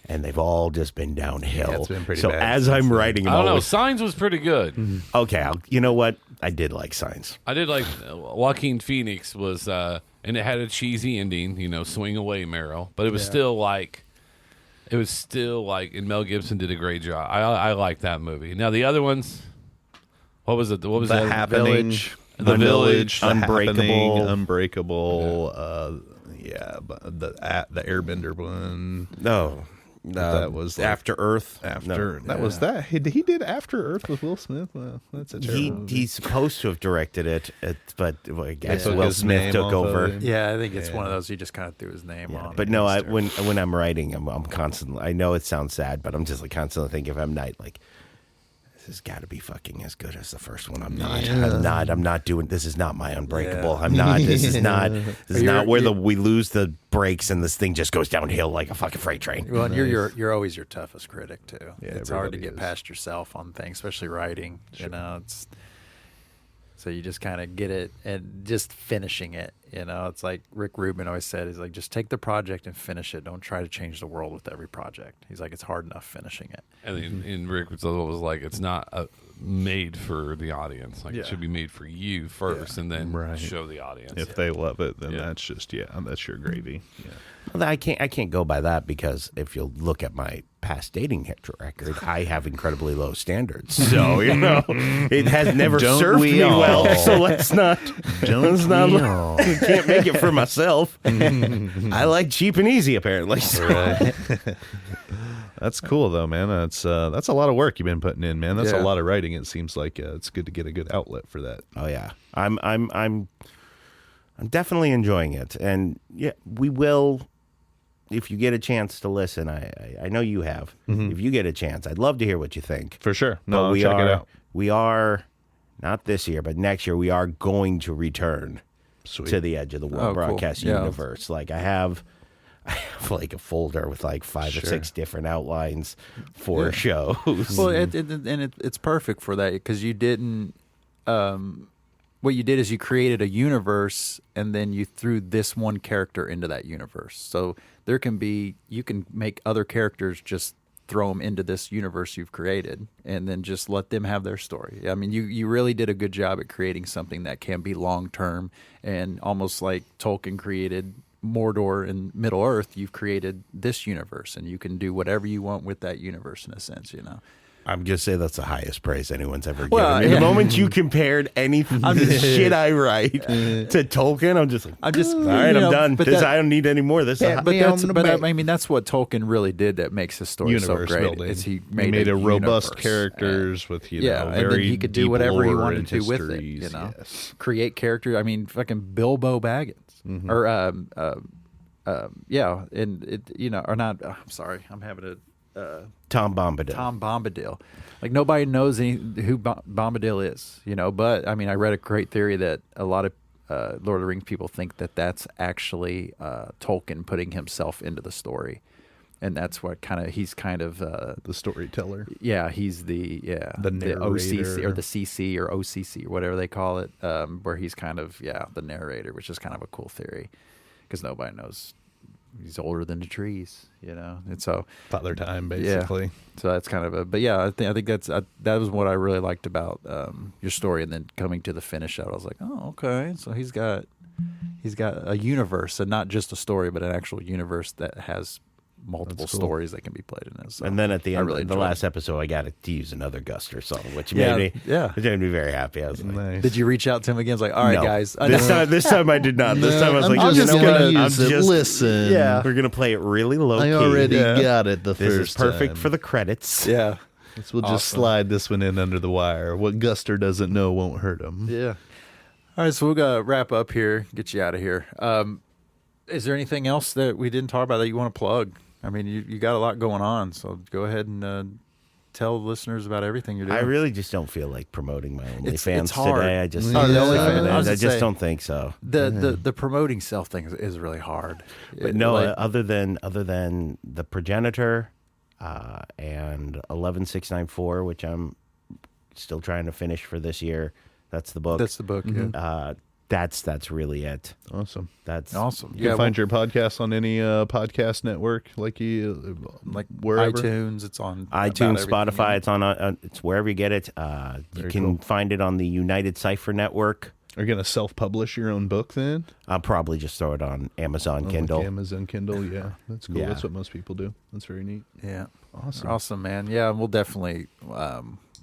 and they've all just been downhill. Yeah, it's been pretty so bad as since I'm then. writing, I I'm don't know. always, Signs was pretty good. okay, you know what? I did like Signs. I did like Joaquin Phoenix was, and it had a cheesy ending, swing away, Meryl. But it was still like, and Mel Gibson did a great job. I like that movie. Now the other ones, what was it? What was The that? Happening, Village. The Village, The Unbreakable. Happening, Unbreakable. But the Airbender one. No, That was like- After Earth. After No. that was that he did After Earth with Will Smith. Well, that's a terrible movie. He's supposed to have directed it, but I guess took Will his Smith name took off of over. it. Yeah, I think it's one of those he just kind of threw his name on. But no, when I'm writing, I'm constantly. I know it sounds sad, but I'm just like constantly thinking, if I'm not like, this has got to be fucking as good as the first one. I'm not. I'm not doing. This is not my Unbreakable. Yeah. I'm not. This is not. This is You're- not where you're- we lose the brakes and this thing just goes downhill like a fucking freight train. Well, and you're always your toughest critic too. Yeah, It's hard to everybody get is. past yourself on things, especially writing. It's so you just kind of get it, and just finishing it You know, it's like Rick Rubin always said, he's like, just take the project and finish it. Don't try to change the world with every project. He's like, it's hard enough finishing it. And Rick was like, it's not made for the audience. Like, Yeah. it should be made for you first, and then Right. show the audience. If they love it, then Yeah. that's just that's your gravy. Yeah. Well, I can't go by that because if you look at my past dating record, I have incredibly low standards. So it has never Don't served we me all? well. So let's not. Don't we all? I can't make it for myself. I like cheap and easy, apparently. So. Right. That's cool though, man. That's a lot of work you've been putting in, man. That's a Yeah. lot of writing. It seems like it's good to get a good outlet for that. Oh yeah, I'm definitely enjoying it, and yeah, we will. If you get a chance to listen, I know you have. If you get a chance, I'd love to hear what you think. For sure. But No, check it out. We are not this year, but next year we are going to return Sweet. to the Edge of the World Oh, cool. broadcast Yeah. universe. Like I have like a folder with like 5 or 6 different outlines for shows. Well, it's perfect for that because you didn't. What you did is you created a universe, and then you threw this one character into that universe. So you can make other characters, just throw them into this universe you've created, and then just let them have their story. I mean, you really did a good job at creating something that can be long term, and almost like Tolkien created Mordor and Middle Earth. You've created this universe, and you can do whatever you want with that universe in a sense. I'm just saying that's the highest praise anyone's ever Well, given me. yeah. The moment you compared anything, the shit I write to Tolkien, I'm just like, I'm just all right, I'm done. But I don't need any more of this. I mean, that's what Tolkien really did that makes his story Universe so great. building. Is he He made a robust universe. characters with and very then he could do deep whatever he lore wanted and to with it. histories. Yes. Create character. I mean, fucking Bilbo Baggins, or and it, or not. I'm sorry, I'm having Tom Bombadil. Tom Bombadil. Like nobody knows who Bombadil is, But I mean, I read a great theory that a lot of Lord of the Rings people think that that's actually Tolkien putting himself into the story, and that's what he's kind of The storyteller. yeah, he's the narrator. OCC or the CC or OCC or whatever they call it, where he's kind of the narrator, which is kind of a cool theory because nobody knows. He's older than the trees, and so Father Time, basically. so that's kind of but yeah, I think that was what I really liked about your story, and then coming to the finish out, I was like, oh, okay, so he's got a universe, and not just a story, but an actual universe that has multiple stories that can be played in it. So And then at the I end, really the enjoyed last it. episode, I got to use another Guster song, which Yeah, made me very happy. I was like, Nice. Did you reach out to him again? I was like, all right, no. guys, This time I did not. This time I was like, I'm you just know gonna what? use it. Listen. Yeah, we're gonna play it really low I key. already got it the This first is perfect time. for the credits. Yeah. We'll just slide this one in under the wire. What Guster doesn't know won't hurt him. Yeah. All right, so we're going to wrap up here, get you out of here. Is there anything else that we didn't talk about that you want to plug? I mean, you got a lot going on, so go ahead and tell the listeners about everything you're doing. I really just don't feel like promoting my It's OnlyFans hard. today. I just, Oh, the OnlyFans. I was I just just saying- don't think so. The promoting self thing is really hard. But no, other than the Progenitor and 11694, which I'm still trying to finish for this year. That's the book. That's the book. Yeah. That's really it. Awesome. That's Awesome. You can find your podcast on any podcast network, like wherever. iTunes. It's on about iTunes, everything. Spotify. It's on. It's wherever you get it. You can find it on the United Cipher Network. Are you going to self-publish your own book then? I'll probably just throw it on Amazon Kindle. Like Amazon Kindle, yeah. That's cool. Yeah. That's what most people do. That's very neat. Yeah. Awesome. Awesome, man. Yeah, we'll definitely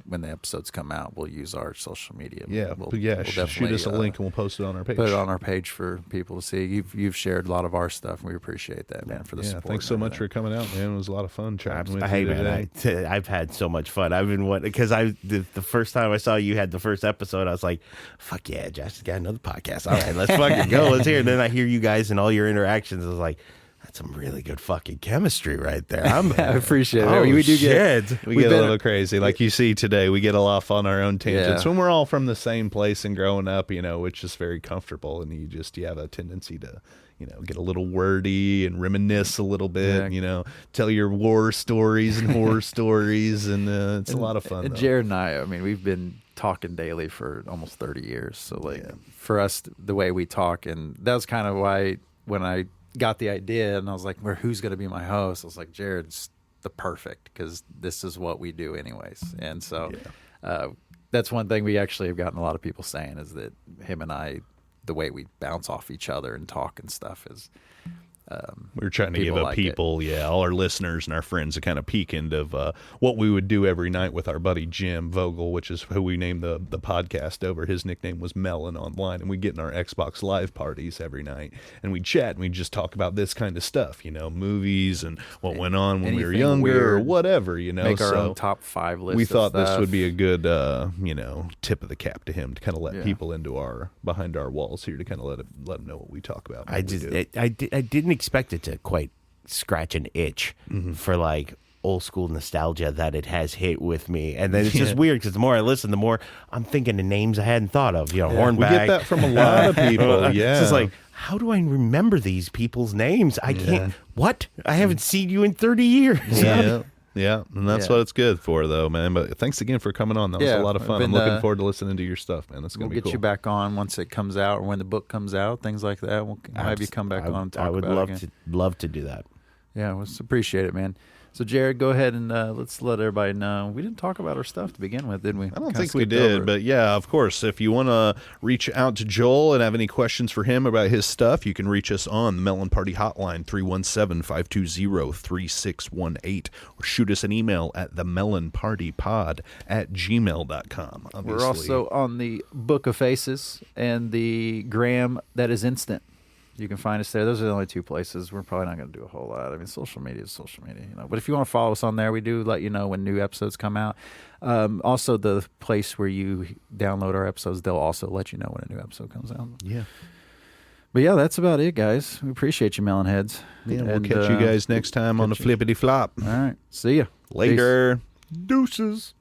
when the episodes come out, we'll use our social media. Yeah, we'll shoot definitely, us a link and we'll post it on our page. Put it on our page for people to see. You've shared a lot of our stuff, and we appreciate that, man, for the Yeah, support. thanks so and much for everything. coming out, man. It was a lot of fun chatting with Hey you man, today. I've had so much fun. I've been because the first time I saw you had the first episode, I was like, "Fuck yeah, Josh got another podcast. All right, let's fucking go. Let's hear it." And then I hear you guys and all your interactions. I was like, "That's some really good fucking chemistry right there." I appreciate it. Oh, We do get- shit. We We've get a been- little crazy. Like you see today, we get off on our own tangents. Yeah. When we're all from the same place and growing up, it's just very comfortable. And you have a tendency to, get a little wordy and reminisce a little bit, Yeah. Tell your war stories and horror stories. And it's a lot of fun. And though. Jared and I mean, we've been talking daily for almost 30 years. So like for us, the way we talk, and that was kind of why when I got the idea and I was like, well, who's going to be my host? I was like, Jared's the perfect, because this is what we do anyways. And so that's one thing we actually have gotten a lot of people saying, is that him and I, the way we bounce off each other and talk and stuff is we're trying to give people like people, all our listeners and our friends a kind of peek into what we would do every night with our buddy Jim Vogel, which is who we named the podcast over. His nickname was Melon online, and we get in our Xbox Live parties every night, and we chat, and we just talk about this kind of stuff, movies and what went on when we were anything younger or weird. whatever, make our own top 5 list. We of thought this stuff. would be a good, tip of the cap to him, to kind of let people into behind our walls here, to kind of let them know what we talk about. I didn't expect it to quite scratch an itch for like old school nostalgia that it has hit with me, and then it's just weird because the more I listen, the more I'm thinking of names I hadn't thought of. Hornback. We get that from a lot of people. It's just like, how do I remember these people's names? I can't. What? I haven't seen you in 30 years. Yeah, and that's what it's good for, though, man. But thanks again for coming on. That was a lot of fun. I'm looking forward to listening to your stuff, man. That's going to be cool. We'll get you back on once it comes out, or when the book comes out, things like that. We'll have you come back on and talk about it. I would love to do that. Yeah, we appreciate it, man. So, Jared, go ahead and let's let everybody know. We didn't talk about our stuff to begin with, did we? I don't think we did, but yeah, of course. If you want to reach out to Joel and have any questions for him about his stuff, you can reach us on the Melon Party Hotline, 317-520-3618, or shoot us an email at themelonpartypod@gmail.com. Obviously. We're also on the Book of Faces and the Gram that is instant. You can find us there. Those are the only 2 places. We're probably not going to do a whole lot. I mean, social media is social media, But if you want to follow us on there, we do let you know when new episodes come out. Also, the place where you download our episodes, they'll also let you know when a new episode comes out. Yeah. But yeah, that's about it, guys. We appreciate you, Melon Heads. Yeah, we'll catch you guys next time on the Flippity Flop. All right. See ya. Later. Peace. Deuces.